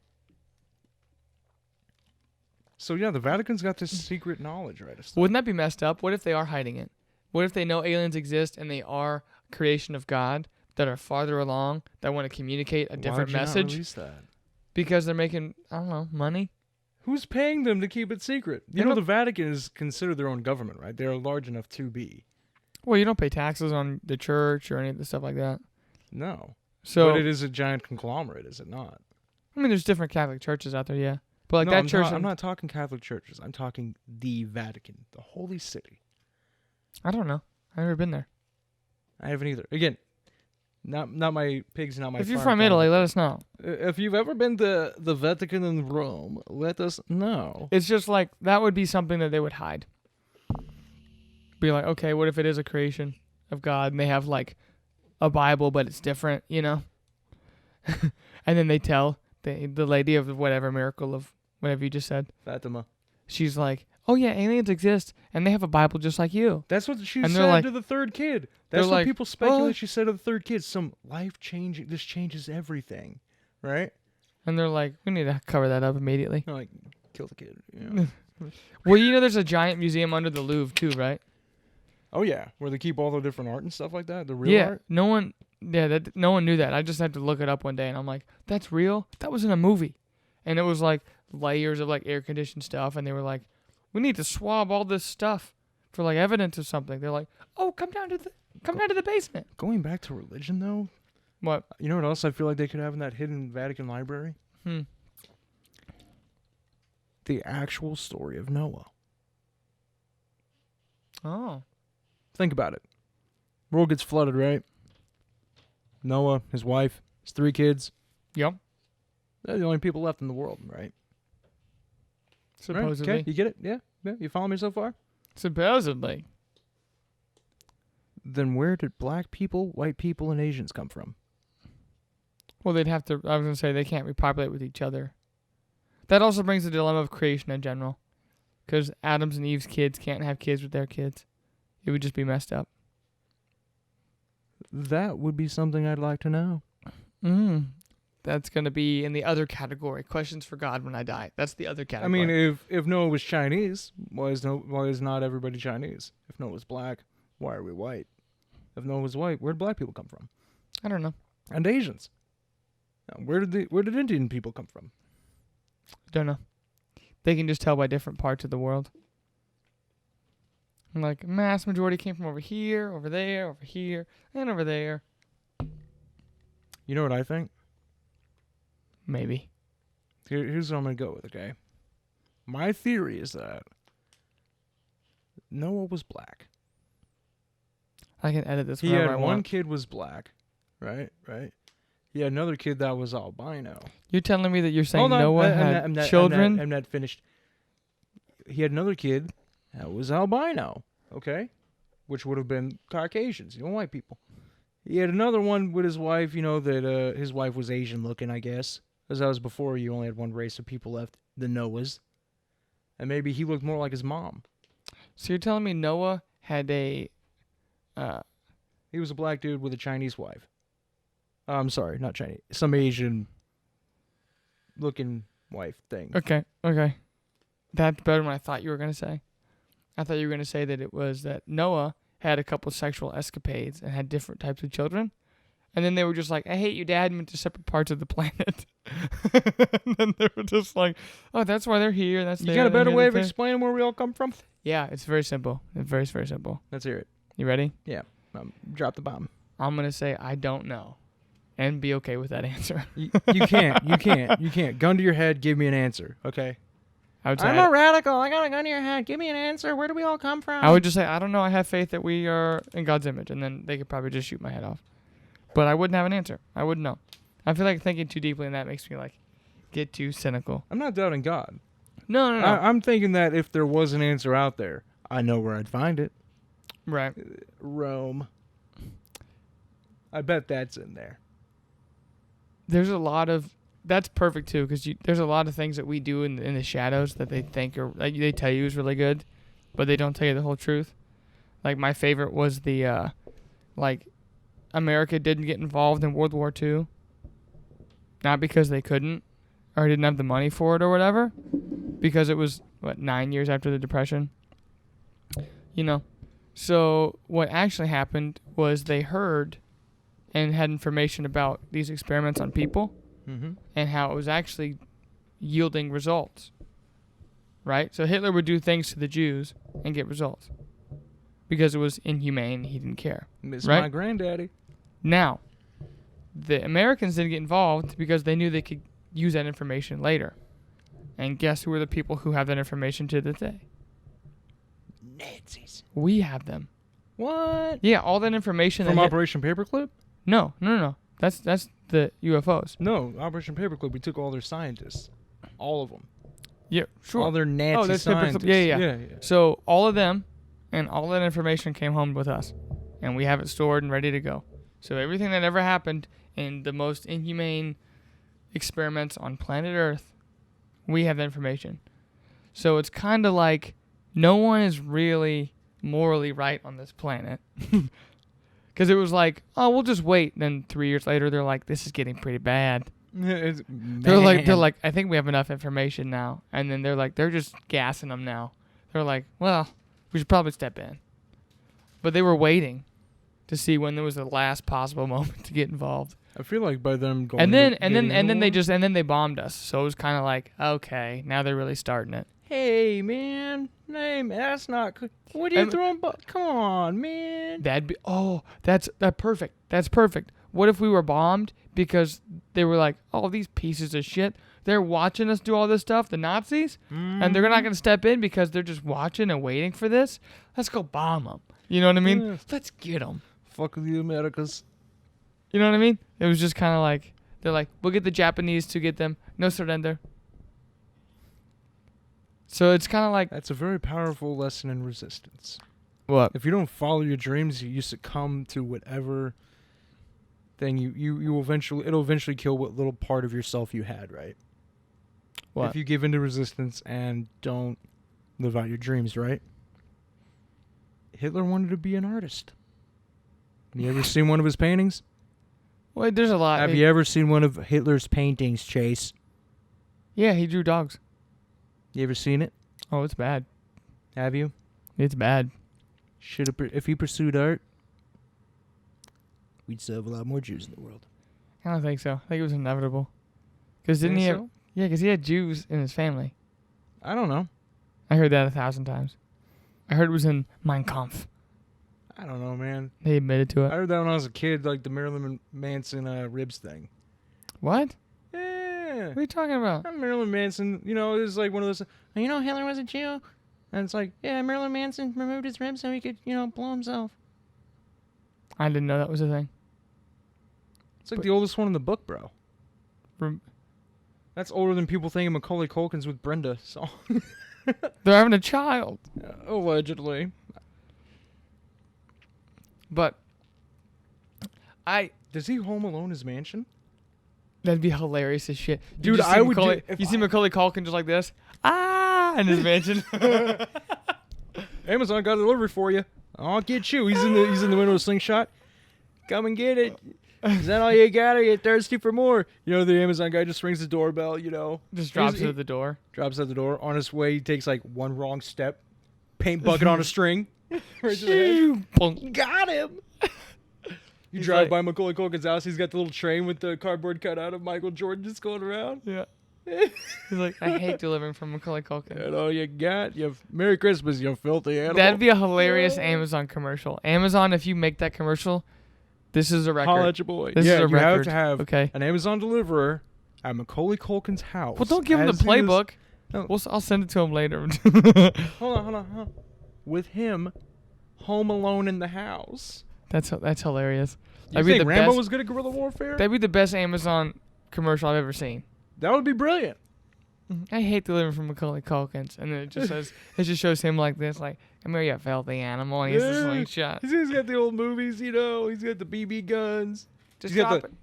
so yeah, the Vatican's got this secret knowledge, right? wouldn't that be messed up? What if they are hiding it? What if they know aliens exist and they are a creation of God that are farther along that want to communicate a different Why would you not message? release that? Because they're making, I don't know, money. Who's paying them to keep it secret? You know, the Vatican is considered their own government, right? They're large enough to be. Well, you don't pay taxes on the church or any of the stuff like that. No. So, But it is a giant conglomerate, is it not? I mean, there's different Catholic churches out there, yeah. But like No, that church, I'm not talking Catholic churches. I'm talking the Vatican, the holy city. I don't know. I've never been there. I haven't either. Again, not my pigs, not my. If you're farm from Italy, cattle. let us know. If you've ever been to the Vatican in Rome, let us know. It's just like that would be something that they would hide. Be like, okay, what if it is a creation of God and they have like a Bible, but it's different, you know? And then they tell the lady of whatever miracle of whatever you just said. Fatima. She's like, oh yeah, aliens exist and they have a Bible just like you. That's what she And said they're like- to the third kid. they're That's what like, people speculate "What?" she said to the third kid. Some life-changing, this changes everything, right? And they're like, we need to cover that up immediately. Like, kill the kid. You know? Well, you know, there's a giant museum under the Louvre too, right? Oh yeah, where they keep all the different art and stuff like that. The real art. No one knew that. I just had to look it up one day, and I'm like, that's real? That was in a movie, and it was like layers of like air conditioned stuff, and they were like, we need to swab all this stuff for like evidence of something. They're like, oh, come down to the basement. Going back to religion though, What? you know what else I feel like they could have in that hidden Vatican library? The actual story of Noah. Oh. Think about it. World gets flooded, right? Noah, his wife, his 3 kids. Yep. They're the only people left in the world, right? Supposedly. Right? Okay, you get it? Yeah? You follow me so far? Supposedly. Then where did black people, white people, and Asians come from? Well, they'd have to. I was gonna say they can't repopulate with each other. That also brings the dilemma of creation in general, because Adam's and Eve's kids can't have kids with their kids. It would just be messed up. That would be something I'd like to know. That's going to be in the other category. Questions for God when I die. That's the other I category. mean, if Noah was Chinese, why is not everybody Chinese? If Noah was black, why are we white? If Noah was white, where did black people come from? I don't know. And Asians. Now, where did Indian people come from? Don't know. They can just tell by different parts of the world. Like, mass majority came from over here, over there, and over there. You know what I think? Maybe. Here's what I'm going to go with, okay? My theory is that Noah was black. I can edit this He whenever had I one want. kid was black, right? He had another kid that was albino. You're telling me that you're saying Hold on, Noah I'm had not- children? I'm not finished. He had another kid that was albino, okay? Which would have been Caucasians, white people. He had another one with his wife, that his wife was Asian looking, I guess. Because that was before you only had one race of people left, the Noahs. And maybe he looked more like his mom. So you're telling me Noah had a... He was a black dude with a Chinese wife. I'm sorry, not Chinese. Some Asian looking wife thing. Okay. That's better than I thought you were going to say. I thought you were going to say that it was that Noah had a couple sexual escapades and had different types of children. And then they were just like, I hate you, Dad, and went to separate parts of the planet. And then they were just like, oh, that's why they're here. That's You got a better way of explaining where we all come from? Yeah, it's very simple. It's very, very simple. Let's hear it. You ready? Yeah. Drop the bomb. I'm going to say I don't know. And be okay with that answer. You can't. Gun to your head, give me an answer, okay? I would say I'm a radical. I got a gun to your head. Give me an answer. Where do we all come from? I would just say, I don't know. I have faith that we are in God's image. And then they could probably just shoot my head off. But I wouldn't have an answer. I wouldn't know. I feel like thinking too deeply in that makes me like get too cynical. I'm not doubting God. No. I'm thinking that if there was an answer out there, I know where I'd find it. Right. Rome. I bet that's in there. There's a lot of... That's perfect, too, because there's a lot of things that we do in the shadows that they think are... Like, they tell you is really good, but they don't tell you the whole truth. Like, my favorite was the... America didn't get involved in World War II. Not because they couldn't or didn't have the money for it or whatever. Because it was, 9 years after the Depression? You know? So what actually happened was they heard and had information about these experiments on people and how it was actually yielding results. Right? So Hitler would do things to the Jews and get results. Because it was inhumane. He didn't care. Miss right? my granddaddy. Now, the Americans didn't get involved because they knew they could use that information later. And guess who are the people who have that information to this day? Nazis. We have them. What? Yeah, all that information. From Operation Paperclip? No. That's the UFOs. No, Operation Paperclip. We took all their scientists. All of them. Yeah, sure. All their Nazi that's scientists. Yeah. So all of them and all that information came home with us. And we have it stored and ready to go. So everything that ever happened in the most inhumane experiments on planet Earth, we have that information. So it's kind of like no one is really morally right on this planet. Because it was like, oh, we'll just wait. Then 3 years later, they're like, this is getting pretty bad. They're like, I think we have enough information now. And then they're just gassing them now. They're like, well, we should probably step in. But they were waiting to see when there was the last possible moment to get involved. I feel like by them going And then they bombed us. So it was kind of like, okay, now they're really starting it. Hey, man. Hey, man, that's not good. What are you throwing? Come on, man. That'd be that's perfect. That's perfect. What if we were bombed because they were like, oh, these pieces of shit, they're watching us do all this stuff, the Nazis, and they're not going to step in because they're just watching and waiting for this? Let's go bomb them. You know what I mean? Yeah. Let's get them. Fuck the Americas. You know what I mean? It was just kind of like, they're like, we'll get the Japanese to get them. No surrender. So it's kind of like... That's a very powerful lesson in resistance. What? If you don't follow your dreams, you succumb to whatever thing you eventually... It'll eventually kill what little part of yourself you had, right? What? If you give in to resistance and don't live out your dreams, right? Hitler wanted to be an artist. You ever seen one of his paintings? Well, there's a lot. Have you ever seen one of Hitler's paintings, Chase? Yeah, he drew dogs. You ever seen it? Oh, it's bad. Have you? It's bad. If he pursued art, we'd still have a lot more Jews in the world. I don't think so. I think it was inevitable. Because didn't he have... So? Yeah, because he had Jews in his family. I don't know. I heard that 1,000 times. I heard it was in Mein Kampf. I don't know, man. They admitted to I it. heard that when I was a kid, like the Marilyn Manson ribs thing. What? Yeah. What are you talking about? Marilyn Manson, it was like one of those... You know Hitler was a Jew? And it's like, yeah, Marilyn Manson removed his ribs so he could, blow himself. I didn't know that was a thing. It's like the oldest one in the book, bro. Rem- That's older than people thinking Macaulay Culkin's with Brenda. So They're having a child. allegedly. But Does he home alone his mansion? that'd be hilarious as shit. Dude, you see I would Macaulay, do- if you see I- Macaulay Culkin just like this? Ah! In his mansion. Amazon got a delivery for you. I'll get you. He's in the window of slingshot. Come and get it. Is that all you got? Are you thirsty for more? The Amazon guy just rings the doorbell, Just drops it at the door. Drops at the door. On his way, he takes like one wrong step. Paint bucket on a string. Right to the head. Got him. You He's drive like- by Macaulay Culkin's house. He's got the little train with the cardboard cutout of Michael Jordan just going around. Yeah. He's like, I hate delivering from Macaulay Culkin. And all you got, Merry Christmas, you filthy animal. That'd be a hilarious Amazon commercial. Amazon, if you make that commercial, this is a record. Holla at your boy. This is a you have record. to have Okay. an Amazon deliverer at Macaulay Culkin's house. Well, don't give him the as he is- playbook. I'll send it to him later. Hold on. With him, home alone in the house. That's hilarious. You think Rambo was good at guerrilla warfare? That'd be the best Amazon commercial I've ever seen. That would be brilliant. I hate delivering from Macaulay Culkin's, and then it just shows him like this, like, come here, you filthy animal, and he's just like shot. He's got the old movies, you know. He's got the BB guns. Just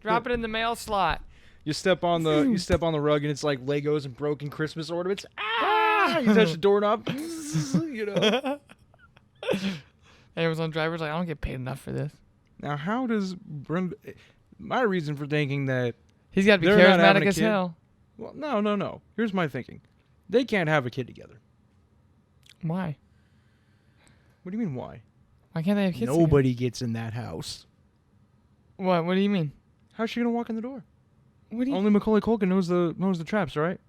drop it in the mail slot. You step on the rug and it's like Legos and broken Christmas ornaments. Ah! You touch the doorknob. You know. Amazon driver's like, I don't get paid enough for this. Now, how does Brenda? My reason for thinking that he's got to be they're not having charismatic a as kid- hell. Well, no. Here's my thinking. They can't have a kid together. Why? What do you mean why? Why can't they have kids? Nobody gets in that house. Together? What do you mean? How's she gonna walk in the door? What do you? Only Macaulay Culkin knows the traps, right?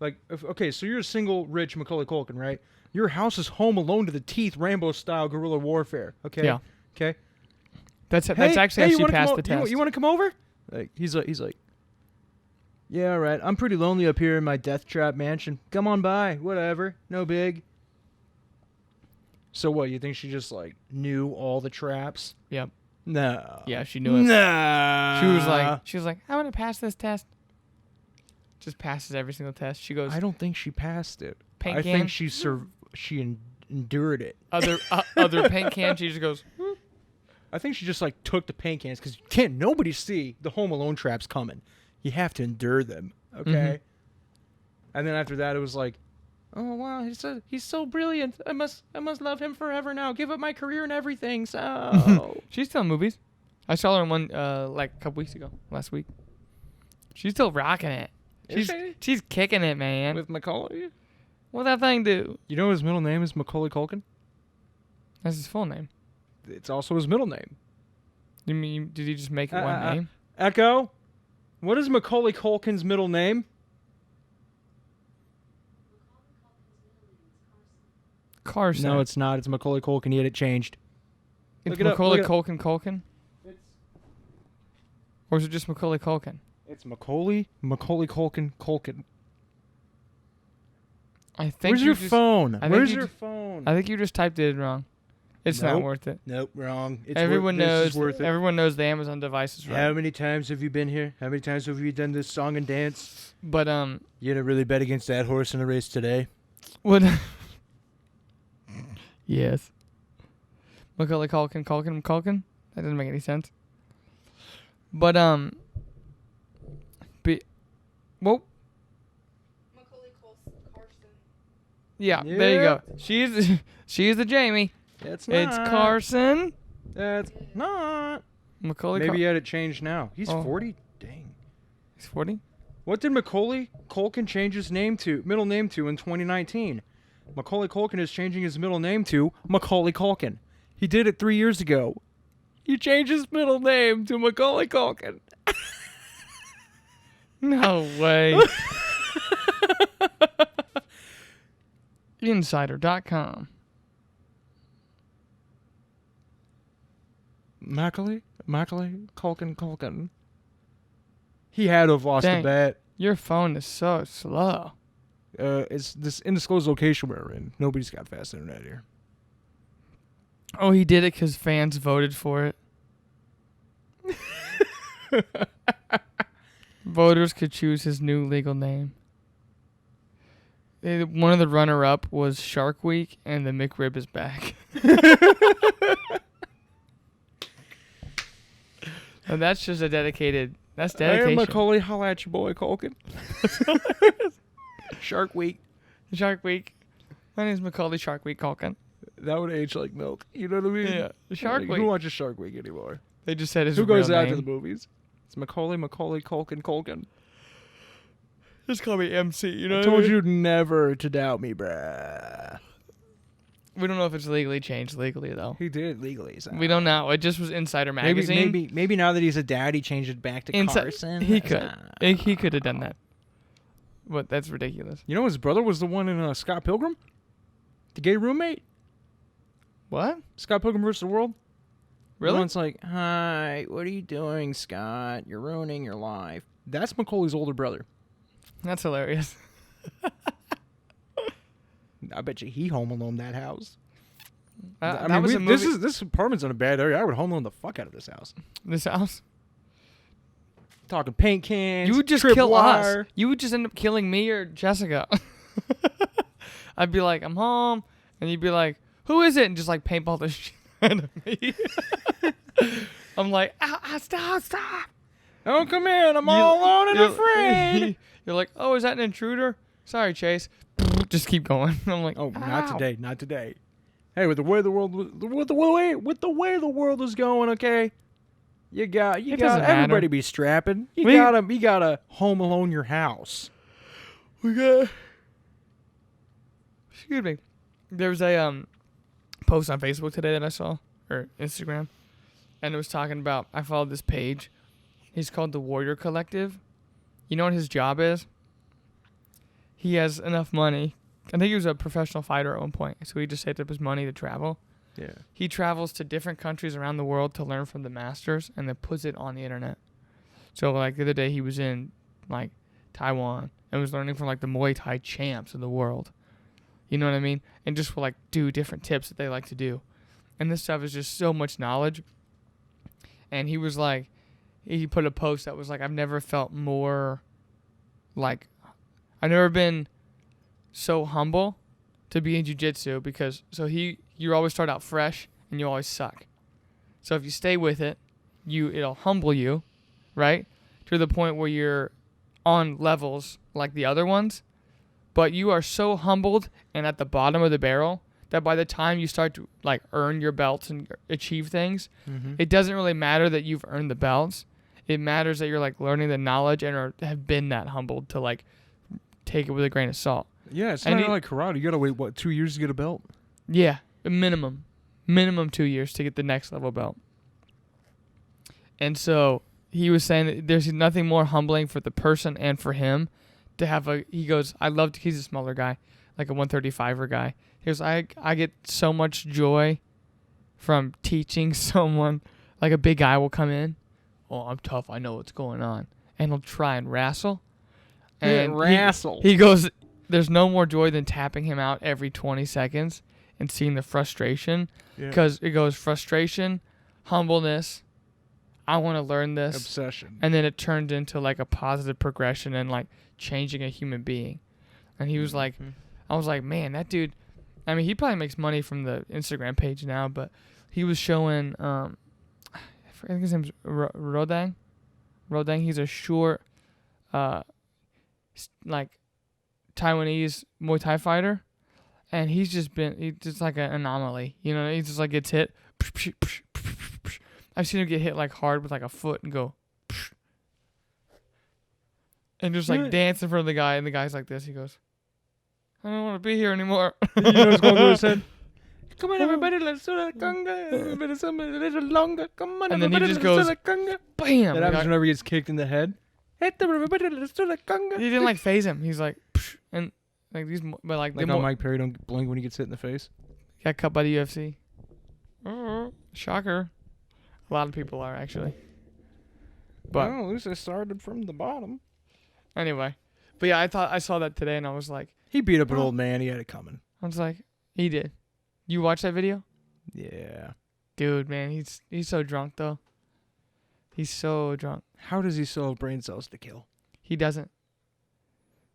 Like, okay, so you're a single rich Macaulay Culkin, right? Your house is home alone to the teeth, Rambo style guerrilla warfare. Okay. Yeah. Okay. That's actually how she passed the test. You want to come over? Like he's like, yeah, all right. I'm pretty lonely up here in my death trap mansion. Come on by, whatever, no big. So what? You think she just like knew all the traps? Yep. No. Yeah, she knew it. Nah. She was like, I want to pass this test. Just passes every single test. She goes. I don't think she passed it. Paint I can? think she endured it. Other paint can. She just goes. I think she just like took the paint cans because can't nobody see the Home Alone traps coming. You have to endure them, okay? Mhm. And then after that, it was like, oh wow, he's so brilliant. I must love him forever now. Give up my career and everything. So She's still in movies. I saw her in one like a couple weeks ago, last week. She's still rocking it. Is she? She's kicking it, man. with Macaulay. What that thing do? You know his middle name is Macaulay Culkin. That's his full name. It's also his middle name. You mean did he just make it one name? Echo, what is Macaulay Culkin's middle name? Carson. No, it's not. It's Macaulay Culkin. He had it changed. It's look it up, Macaulay look it up. Culkin. Or is it just Macaulay Culkin? It's Macaulay Culkin. I think Where's your phone? Where's your phone? I think you just typed it wrong. It's not Nope. worth it. Nope, wrong. Everyone this knows. is worth it. Everyone knows the Amazon device is right. How many times have you been here? How many times have you done this song and dance? But You gonna really bet against that horse in a race today? what? Yes. Macaulay Culkin. That doesn't make any sense. But well, Macaulay Carson. yeah, there you go. She's the Jamie. It's It's Carson. That's not. Macaulay. Maybe he had it changed now. He's Oh. 40. Dang. He's 40. What did Macaulay Culkin change his middle name to in 2019? Macaulay Culkin is changing his middle name to Macaulay Culkin. He did it 3 years ago. He changed his middle name to Macaulay Culkin. No way. Insider.com. Macaulay Culkin. He had to have lost Dang. a bet. Your phone is so slow. It's this undisclosed location we're in. Nobody's got fast internet here. Oh, he did it because fans voted for it. Voters could choose his new legal name. One of the runner-up was Shark Week, and the McRib is back. And that's just a dedicated. That's dedication. I am Macaulay, holla at your boy Culkin. Shark Week. Shark Week. My name's Macaulay Shark Week Culkin. That would age like milk. You know what I mean? Yeah. Shark Like, Week. Who watches Shark Week anymore? They just said his Who goes real out to name. the movies? It's Macaulay Culkin. Just call me MC. You know I what told mean? you never to doubt me, bruh. We don't know if it's legally changed legally though. He did legally. So. We don't know. It just was Insider Magazine. Maybe now that he's a dad, he changed it back to Carson. He could. He could have done that. But that's ridiculous. You know his brother was the one in Scott Pilgrim? The gay roommate? What? Scott Pilgrim vs. the World? Really? The one's like, hi, what are you doing, Scott? You're ruining your life. That's Macaulay's older brother. That's hilarious. I bet you he home alone that house. That was a movie. This apartment's in a bad area. I would home alone the fuck out of this house. This house. Talking paint cans. You would just kill us. You would just end up killing me or Jessica. I'd be like, I'm home, and you'd be like, who is it? And just like paintball the shit out of me. I'm like, stop. Don't come in. I'm all alone and afraid. You're like, oh, is that an intruder? Sorry, Chase. Just keep going. I'm like, oh, ow. not today. Hey, with the way the world is going, okay. You got everybody be strapping. You gotta home alone your house. Excuse me. There was a post on Facebook today that I saw, or Instagram, and it was talking about, I followed this page. He's called the Warrior Collective. You know what his job is? He has enough money. I think he was a professional fighter at one point, so he just saved up his money to travel. Yeah. He travels to different countries around the world to learn from the masters, and then puts it on the internet. So, like, the other day he was in, like, Taiwan and was learning from, like, the Muay Thai champs of the world. You know what I mean? And just will, like, do different tips that they like to do. And this stuff is just so much knowledge. And he was like, he put a post that was like, I've never felt more, like, I've never been so humble to be in jiu-jitsu, because you always start out fresh and you always suck. So if you stay with it, it'll humble you, right? To the point where you're on levels like the other ones, but you are so humbled and at the bottom of the barrel that by the time you start to like earn your belts and achieve things, it doesn't really matter that you've earned the belts. It matters that you're like learning the knowledge and have been that humbled to like take it with a grain of salt. Yeah, it's not like karate. You gotta wait 2 years to get a belt. Yeah, a minimum 2 years to get the next level belt. And so he was saying that there's nothing more humbling for the person and for him to have he goes, he's a smaller guy, like a 135er guy. He goes, I get so much joy from teaching someone, like a big guy will come in. Oh, I'm tough. I know what's going on. And he'll try and wrestle. And he goes, there's no more joy than tapping him out every 20 seconds and seeing the frustration. Because it goes frustration, humbleness, I want to learn this. Obsession. And then it turned into like a positive progression and like changing a human being. And he was like, I was like, man, that dude, I mean, he probably makes money from the Instagram page now, but he was showing, I think his name's Rodang. Rodang, he's a short, like Taiwanese Muay Thai fighter. And he's just like an anomaly. You know, he just like gets hit. I've seen him get hit like hard with like a foot and go, and just like dance in front of the guy, and the guy's like this. He goes, I don't want to be here anymore. You know what's going through his head? Come on, everybody, let's do that conga. Everybody, somebody a little longer. Come on, and then he everybody, just let's goes, do that conga. Bam! That happens whenever he gets kicked in the head. Hey, everybody, let's do that conga. He didn't like phase him. He's like, and like these, but like how Mike Perry don't blink when he gets hit in the face. Got cut by the UFC. Shocker. A lot of people are actually. But well, at least I started from the bottom. Anyway, but yeah, I saw that today and I was like, he beat up an old man. He had it coming. I was like, he did. You watched that video? Yeah. Dude, man, he's so drunk though. He's so drunk. How does he still have brain cells to kill? He doesn't.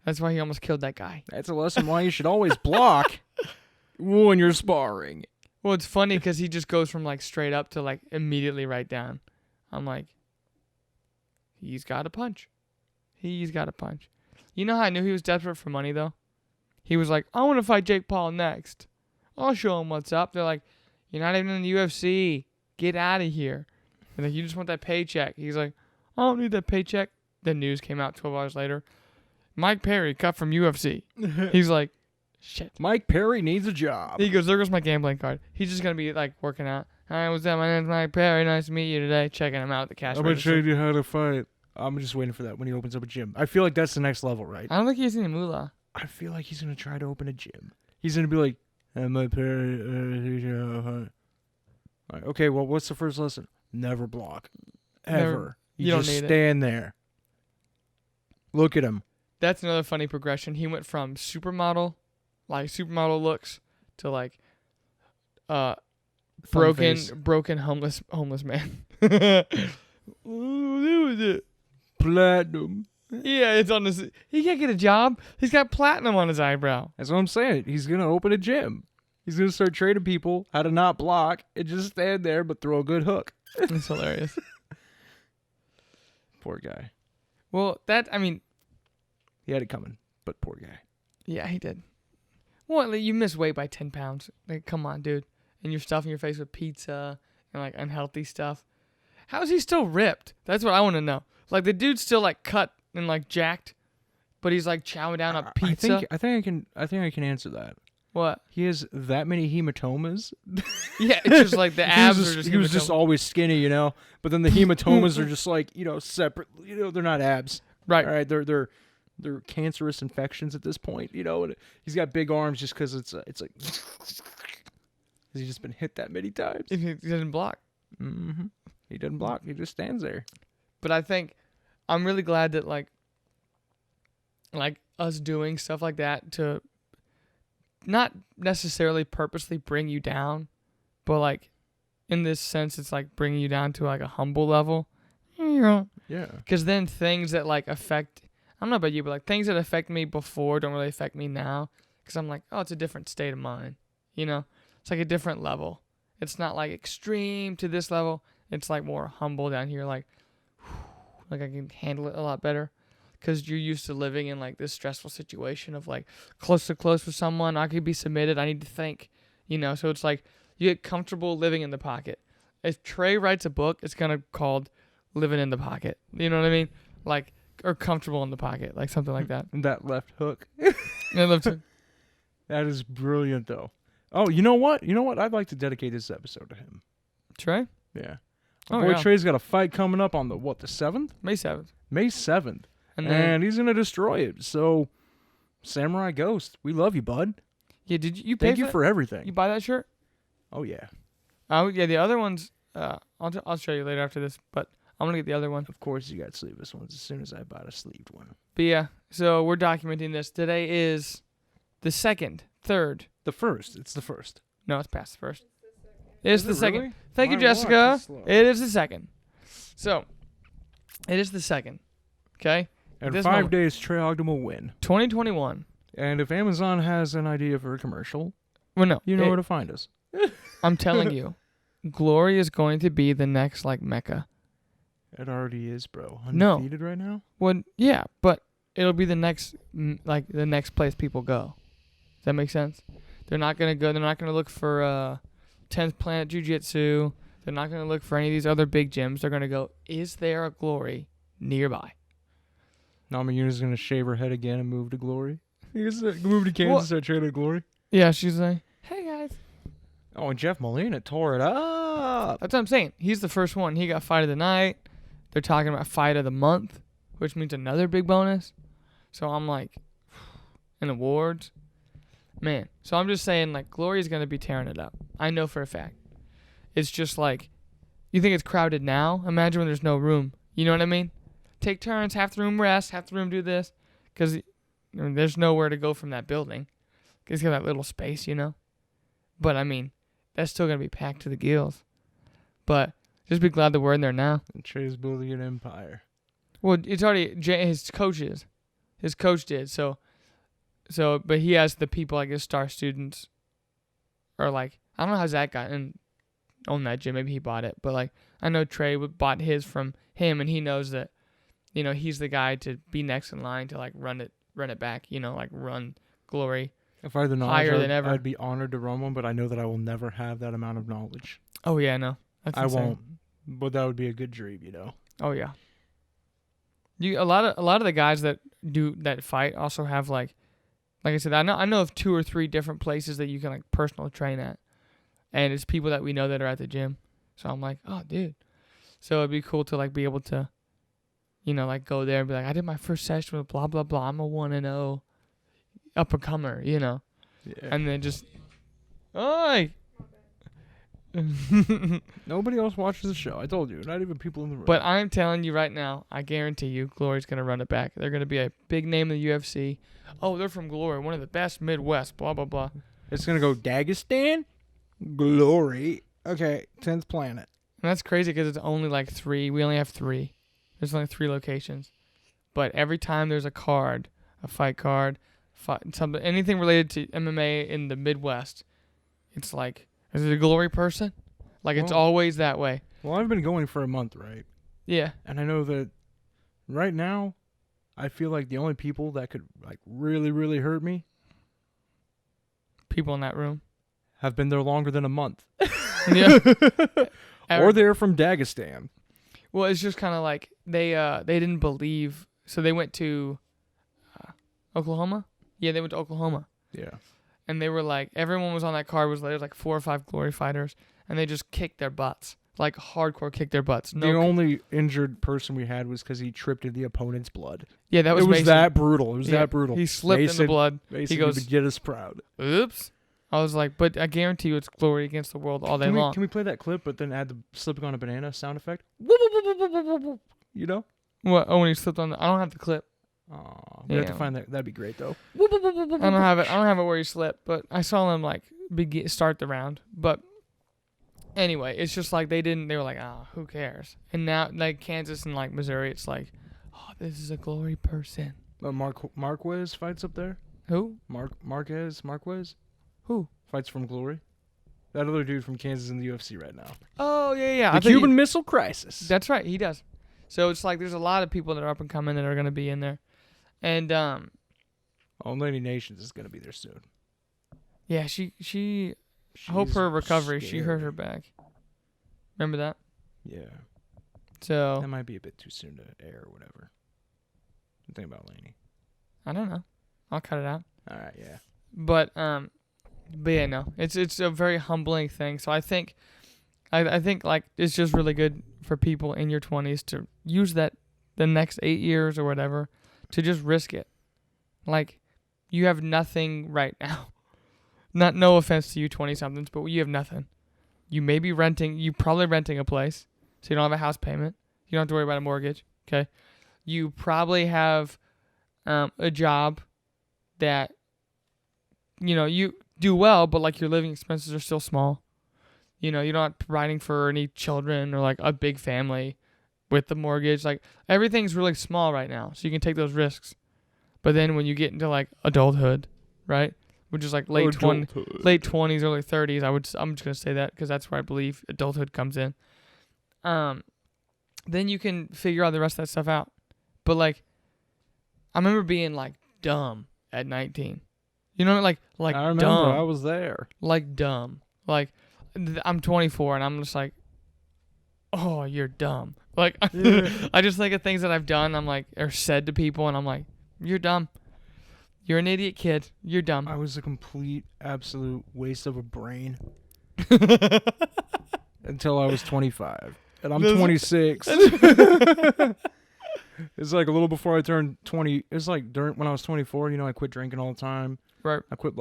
That's why he almost killed that guy. That's a lesson why you should always block when you're sparring. Well, it's funny because he just goes from like straight up to like immediately right down. I'm like, he's got a punch. He's got a punch. You know how I knew he was desperate for money though? He was like, I want to fight Jake Paul next. I'll show him what's up. They're like, you're not even in the UFC. Get out of here. And like, you just want that paycheck. He's like, I don't need that paycheck. The news came out 12 hours later. Mike Perry cut from UFC. He's like, shit. Mike Perry needs a job. He goes, there goes my gambling card. He's just going to be like working out. Hi, what's up? My name's Mike Perry. Nice to meet you today. Checking him out at the cash I'm going to show register. you how to fight. I'm just waiting for that when he opens up a gym. I feel like that's the next level, right? I don't think he has any moolah. I feel like he's going to try to open a gym. He's going to be like, Mike Perry. Like, okay, well, what's the first lesson? Never block. Ever. You don't just need it. stand there. Look at him. That's another funny progression. He went from supermodel like supermodel looks to like Thumb broken face. homeless man. Ooh, that was it. Platinum. Yeah, it's on his. He can't get a job. He's got platinum on his eyebrow. That's what I'm saying. He's gonna open a gym. He's gonna start training people how to not block and just stand there but throw a good hook. It's hilarious. Poor guy. Well, He had it coming, but poor guy. yeah, he did. Well, like, you missed weight by 10 pounds. Like, come on, dude. And you're stuffing your face with pizza and like unhealthy stuff. How is he still ripped? That's what I want to know. Like the dude's still like cut and like jacked, but he's like chowing down on pizza. I think I can answer that. What? He has that many hematomas. Yeah, it's just like the abs are just. He was just always skinny, you know. But then the hematomas are just like, you know, separate. You know, they're not abs. right. All right, they're cancerous infections at this point, you know. And he's got big arms just because it's like he's just been hit that many times. If he doesn't block. Mm-hmm. He doesn't block. He just stands there. But I think I'm really glad that like us doing stuff like that to not necessarily purposely bring you down, but like in this sense, it's like bringing you down to like a humble level. Yeah. Because then things that like affect, I don't know about you, but like things that affect me before don't really affect me now. Because I'm like, oh, it's a different state of mind. You know, it's like a different level. It's not like extreme to this level. It's like more humble down here. Like I can handle it a lot better. Because you're used to living in like this stressful situation of like close to close with someone. I could be submitted. I need to think, you know. So it's like you get comfortable living in the pocket. If Trey writes a book, it's gonna called "Living in the Pocket." You know what I mean? Like or comfortable in the pocket, like something like that. That left hook. I love to. That is brilliant, though. Oh, you know what? I'd like to dedicate this episode to him. Trey, Yeah. Oh, Boy, yeah. Trey's got a fight coming up on the 7th? May 7th, May 7th. and then And he's going to destroy it. So, Samurai Ghost, we love you, bud. yeah, did you pay Thank you for for You everything. buy that shirt? Oh, yeah. Oh yeah, the other ones. I'll show you later after this, but I'm gonna get the other one. Of course, you got sleeveless ones as soon as I bought a sleeved one. But yeah, so we're documenting this. Today is the 2nd, 3rd. The first. It's the first. No, it's past the 1st. It's the Is it 2nd. really? Thank you, My watch Jessica. is slow. It is the 2nd. So, it is the 2nd. Okay? In this 5 moment- days, Trey Ogden will win. 2021. And if Amazon has an idea for a commercial, Well, no. you know where to find us. I'm telling you, Glory is going to be the next, like, Mecca. It already is, bro. No. Undefeated right now? Well, yeah, but it'll be the next, the next place people go. Does that make sense? They're not going to go, they're not going to look for 10th Planet Jiu-Jitsu. They're not going to look for any of these other big gyms. They're going to go, is there a Glory nearby? Nama Yuna's going to shave her head again and move to Glory. He's going to move to Kansas Well- and start training at Glory. Yeah, she's like, hey, guys. Oh, and Jeff Molina tore it up. That's what I'm saying. He's the first one. He got fight of the night. They're talking about fight of the month, which means another big bonus. So I'm like, and awards. Man. So I'm just saying, like, Glory's going to be tearing it up. I know for a fact. It's just like, you think it's crowded now? Imagine when there's no room. You know what I mean? Take turns, half the room rest, half the room do this. Because there's nowhere to go from that building. It's got that little space, you know? But, I mean, that's still going to be packed to the gills. But just be glad that we're in there now. And Trey's building an empire. Well, it's already his coaches. His coach did. So, but he has the people, like his star students. Or, like, I don't know how Zach got in on that gym. Maybe he bought it. But, like, I know Trey bought his from him, and he knows that, you know, he's the guy to be next in line to, like, run it back. You know, like, run Glory. If I had the knowledge, Higher than ever. I'd be honored to run one, but I know that I will never have that amount of knowledge. Oh, yeah, no. That's I insane. won't. But that would be a good dream, you know. Oh yeah. A lot of the guys that do that fight also have like I said, I know of 2 or 3 different places that you can like personal train at, and it's people that we know that are at the gym. So I'm like, oh dude. So it'd be cool to like be able to, you know, like go there and be like, I did my first session with blah blah blah. I'm a 1-0 up and comer, you know, Yeah. and then just, oi. Nobody else watches the show. I told you, not even people in the room. But I'm telling you right now, I guarantee you, Glory's gonna run it back. They're gonna be a big name in the UFC. Oh, they're from Glory, one of the best Midwest. Blah blah blah. It's gonna go Dagestan, Glory. Okay, 10th planet. And that's crazy because it's only like 3. We only have 3. There's only 3 locations. But every time there's a card, a fight card, something, anything related to MMA in the Midwest, it's like, is it a Glory person? Like, it's Well- always that way. Well, I've been going for a month, right? Yeah. And I know that right now, I feel like the only people that could like really, really hurt me People in that room. have been there longer than a month. Yeah. Or they're from Dagestan. Well, it's just kind of like they didn't believe, so they went to Oklahoma. Yeah, they went to Oklahoma, Yeah. and they were like, everyone was on that card was like 4 or 5 Glory fighters, and they just kicked their butts, like hardcore kicked their butts. The only injured person we had was because he tripped in the opponent's blood. Yeah, that was it was Mason. that brutal. It was Yeah, that brutal. He slipped in the Mason- blood. Mason, He goes- you would get us proud. Oops. I was like, but I guarantee you, it's Glory against the world all day long. Can we play that clip, but then add the slipping on a banana sound effect? You know? What? Oh, when he slipped on the, I don't have the clip. Aw, we have to Yeah. find that. That'd be great though. I don't have it. I don't have it where he slipped, but I saw him like start the round. But anyway, it's just like they were like, who cares? And now like Kansas and like Missouri, it's like, oh, this is a Glory person. Marquez fights up there. Who? Marquez Who? fights from Glory. That other dude from Kansas in the UFC right now. Oh yeah. The Cuban Missile Crisis. That's right. He does. So it's like there's a lot of people that are up and coming that are gonna be in there, and Lady Nations is gonna be there soon. yeah, she hope She's her recovery. She hurt scary. her back. Remember that? Yeah, So that might be a bit too soon to air or whatever. Think about Laney. I don't know. I'll cut it out. All right, yeah. But yeah, no, it's a very humbling thing. So I think like it's just really good for people in your 20s to use that the next 8 years or whatever to just risk it. Like you have nothing right now. No offense to you 20 somethings, but you have nothing. You may be probably renting a place, so you don't have a house payment. You don't have to worry about a mortgage. Okay, you probably have a job that you do well, but like your living expenses are still small. You're not providing for any children or like a big family with the mortgage. Like everything's really small right now, so you can take those risks. But then when you get into like adulthood, right, which is like late 20s, early 30s, I'm just gonna say that because that's where I believe adulthood comes in. Then you can figure all the rest of that stuff out. But like, I remember being like dumb at 19. You know, like I remember. dumb. I was there. Like dumb. Like I'm 24 and I'm just like, oh, you're dumb. Like I just think of things that I've done. I'm like, or said to people, and I'm like, you're dumb. You're an idiot kid. You're dumb. I was a complete, absolute waste of a brain until I was 25, and I'm 26. It's like a little before I turned 20. It's like when I was 24. I quit drinking all the time. Right. I quit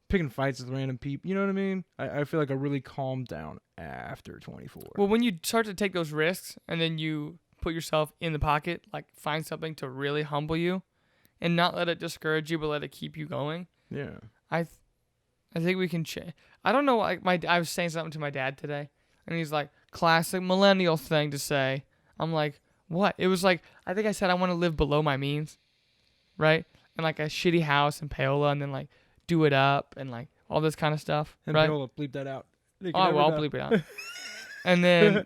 picking fights with random people. You know what I mean? I feel like I really calmed down after 24. Well, when you start to take those risks and then you put yourself in the pocket, like find something to really humble you and not let it discourage you, but let it keep you going. Yeah. I think we can change. I don't know. Like I was saying something to my dad today, and he's like, classic millennial thing to say. I'm like, what? It was like, I think I said I want to live below my means, right? And like a shitty house in Paola, and then like do it up and like all this kind of stuff, And right? Paola, bleep that out. Oh, well, I'll bleep it out. and then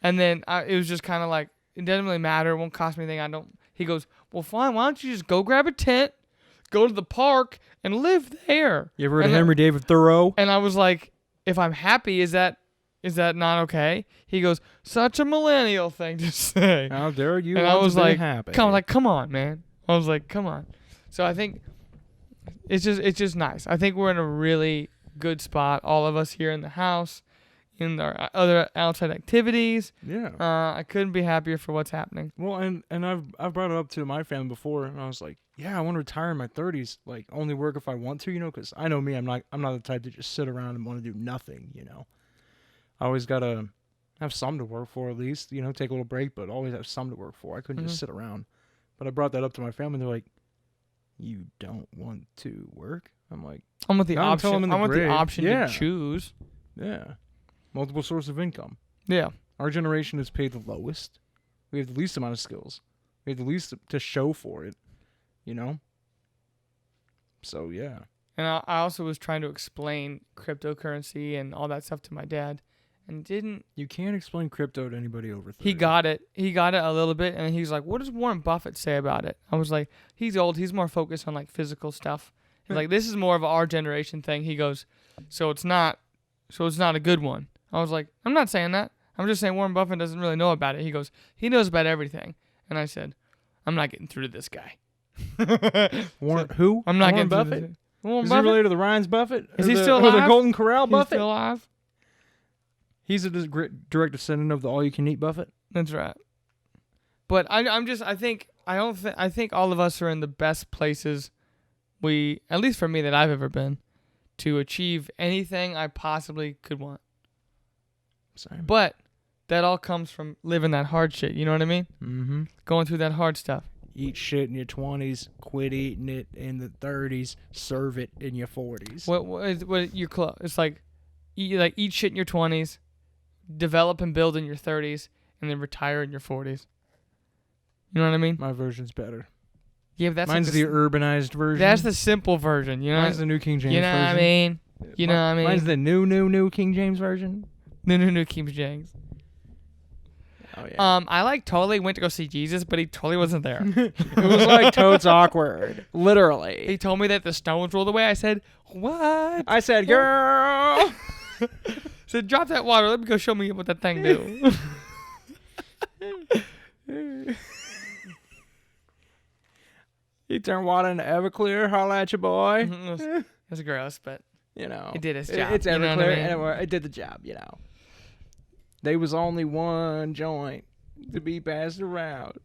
it was just kind of like, it doesn't really matter. It won't cost me anything. He goes, well, fine. Why don't you just go grab a tent, go to the park, and live there? You ever heard of And Henry David Thoreau? And I was like, if I'm happy, is that not okay? He goes, such a millennial thing to say. How dare you? And I was like, happy. come on, man. I was like, come on. So I think it's just nice. I think we're in a really good spot. All of us here in the house, in our other outside activities. Yeah. I couldn't be happier for what's happening. Well, and I've brought it up to my family before, and I was like, yeah, I want to retire in my 30s, like only work if I want to, because I know me, I'm not the type to just sit around and want to do nothing, I always gotta have something to work for at least. You know, take a little break, but always have something to work for. I couldn't just sit around. But I brought that up to my family. They're like, "You don't want to work?" I'm like, I want the No, until I'm option. in the I want the grave. option Yeah. to choose. "Yeah, multiple source of income." Yeah. Our generation is paid the lowest. We have the least amount of skills. We have the least to show for it. You know. So yeah. And I also was trying to explain cryptocurrency and all that stuff to my dad, and didn't. You can't explain crypto to anybody over 30. He got it. He got it a little bit, and he's like, "What does Warren Buffett say about it?" I was like, "He's old. He's more focused on like physical stuff. He's like, this is more of our generation thing." He goes, "So it's not a good one." I was like, "I'm not saying that. I'm just saying Warren Buffett doesn't really know about it." He goes, "He knows about everything." And I said, "I'm not getting through to this guy." Warren who? I'm not Warren getting through Buffett. to this. Warren Is Buffett? he related to the Ryan's Buffett? Is Or he the- still or the alive? Golden Corral He's Buffett? still alive? He's a direct descendant of the all-you-can-eat Buffett. That's right. But I think all of us are in the best places at least for me that I've ever been, to achieve anything I possibly could want. Same. But that all comes from living that hard shit, you know what I mean? Mm-hmm. Going through that hard stuff. Eat shit in your 20s, quit eating it in the 30s, serve it in your 40s. What you're close. It's like eat shit in your 20s, develop and build in your 30s, and then retire in your 40s. You know what I mean? My version's better. Yeah, but that's Mine's like the urbanized version. that's the simple version, you know? Mine's the new King James you know version. what I mean? You know what I mean? Mine's the new King James version. No, King James. Oh yeah. I like totally went to go see Jesus, but he totally wasn't there. It was like totes awkward. Literally. He told me that the stones rolled away. I said, "What?" I said, girl. Said, "Drop that water. Let me go show me what that thing do." He turned water into Everclear. Holla at your boy. That's gross, but You know. it did its It- job. It's you know Everclear. what I mean? And it did the job, you know. There was only one joint to be passed around.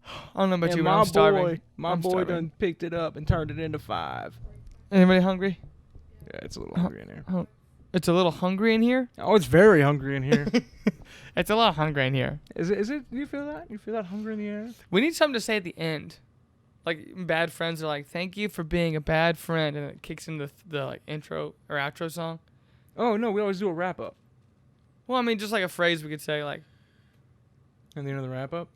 I don't know about And you, but my I'm starving. boy, I'm boy starving. done picked it up and turned it into 5. Anybody hungry? Yeah, it's a little hungry in here. It's a little hungry in here. Oh, it's very hungry in here. It's a little hungry in here. Is it? Do you feel that? You feel that hunger in the air? We need something to say at the end. Like bad friends are like, "Thank you for being a bad friend," and it kicks in the like intro or outro song. Oh no, we always do a wrap up. Well, I mean, just like a phrase we could say, like, And the end of the wrap up.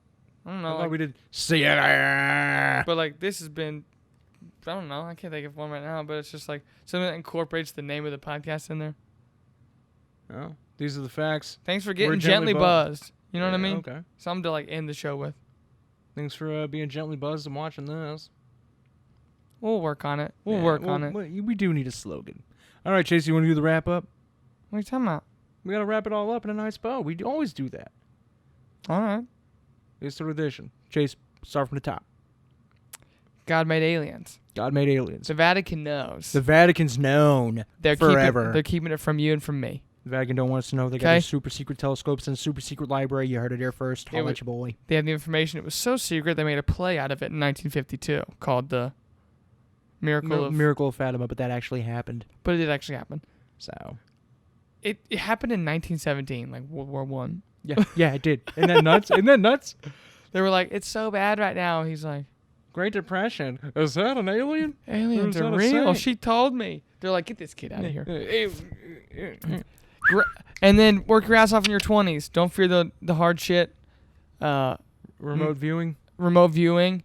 I don't I know, thought like, we did. See ya later. but like this has been, I don't know, I can't think of one right now, but it's just like something that incorporates the name of the podcast in there. Oh, these are the facts. Thanks for We're getting gently gently buzzed. You know what I Yeah, mean? Okay. Something to like end the show with. Thanks for being gently buzzed and watching this. We'll work on it. We'll Yeah, work well, on it. We do need a slogan. All right, Chase, you want to do the wrap up? What are you talking about? We got to wrap it all up in a nice bow. We always do that. All right. It's the tradition. Chase, start from the top. God made aliens. God made aliens. The Vatican knows. The Vatican's known forever. They're keeping it from you and from me. The Vatican don't want us to know they got Okay. their super secret telescopes and a super secret library. You heard it here first. Yeah, Holla at your boy. They have the information. It was so secret they made a play out of it in 1952 called the Miracle of. Miracle of Fatima, but that actually happened. But it did actually happen. So It happened in 1917, like World War One. yeah, it did. Isn't that nuts? Isn't that nuts? They were like, "It's so bad right now." He's like, Great Depression. Is that an alien? "Aliens Is are that a real." saint? She told me. They're like, "Get this kid out of here." here. And then work your ass off in your 20s. Don't fear the hard shit. Remote viewing. Remote viewing.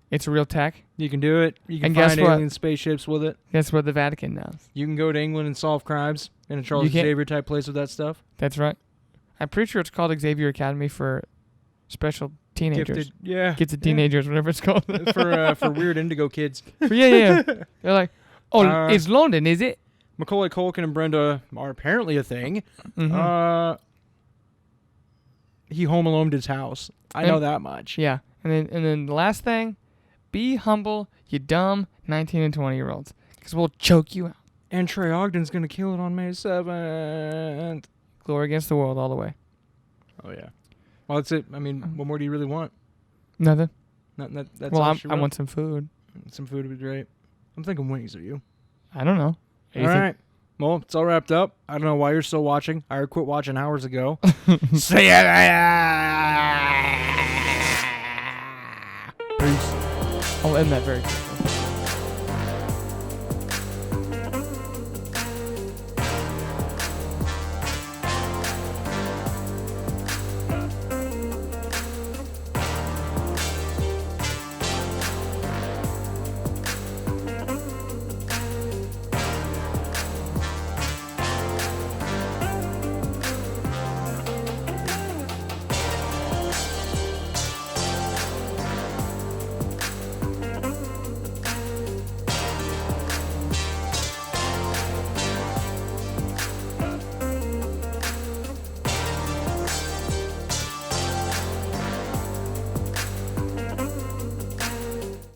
It's real tech. You can do it. You can And guess find what? alien spaceships with it. That's what the Vatican knows. You can go to England and solve crimes in a Charles You can't- Xavier type place with that stuff. That's right. I'm pretty sure it's called Xavier Academy for special teenagers. Gifted. Yeah. Gifted teenagers, whatever it's called. For weird indigo kids. yeah. They're like, "Oh, Uh, it's London, is it?" Macaulay Culkin and Brenda are apparently a thing. Mhm. He home aloned his house. I know that much. Yeah. And then the last thing, be humble, you dumb 19 and 20-year-olds, because we'll choke you out. And Trey Ogden's gonna kill it on May 7th. Glory against the world all the way. Oh yeah. Well, that's it. I mean, what more do you really want? Nothing. That's Well, all I want some food. some food would be great. I'm thinking wings of you. I don't know. All right. Well, it's all wrapped up. I don't know why you're still watching. I quit watching hours ago. See ya. I'll end that very quick.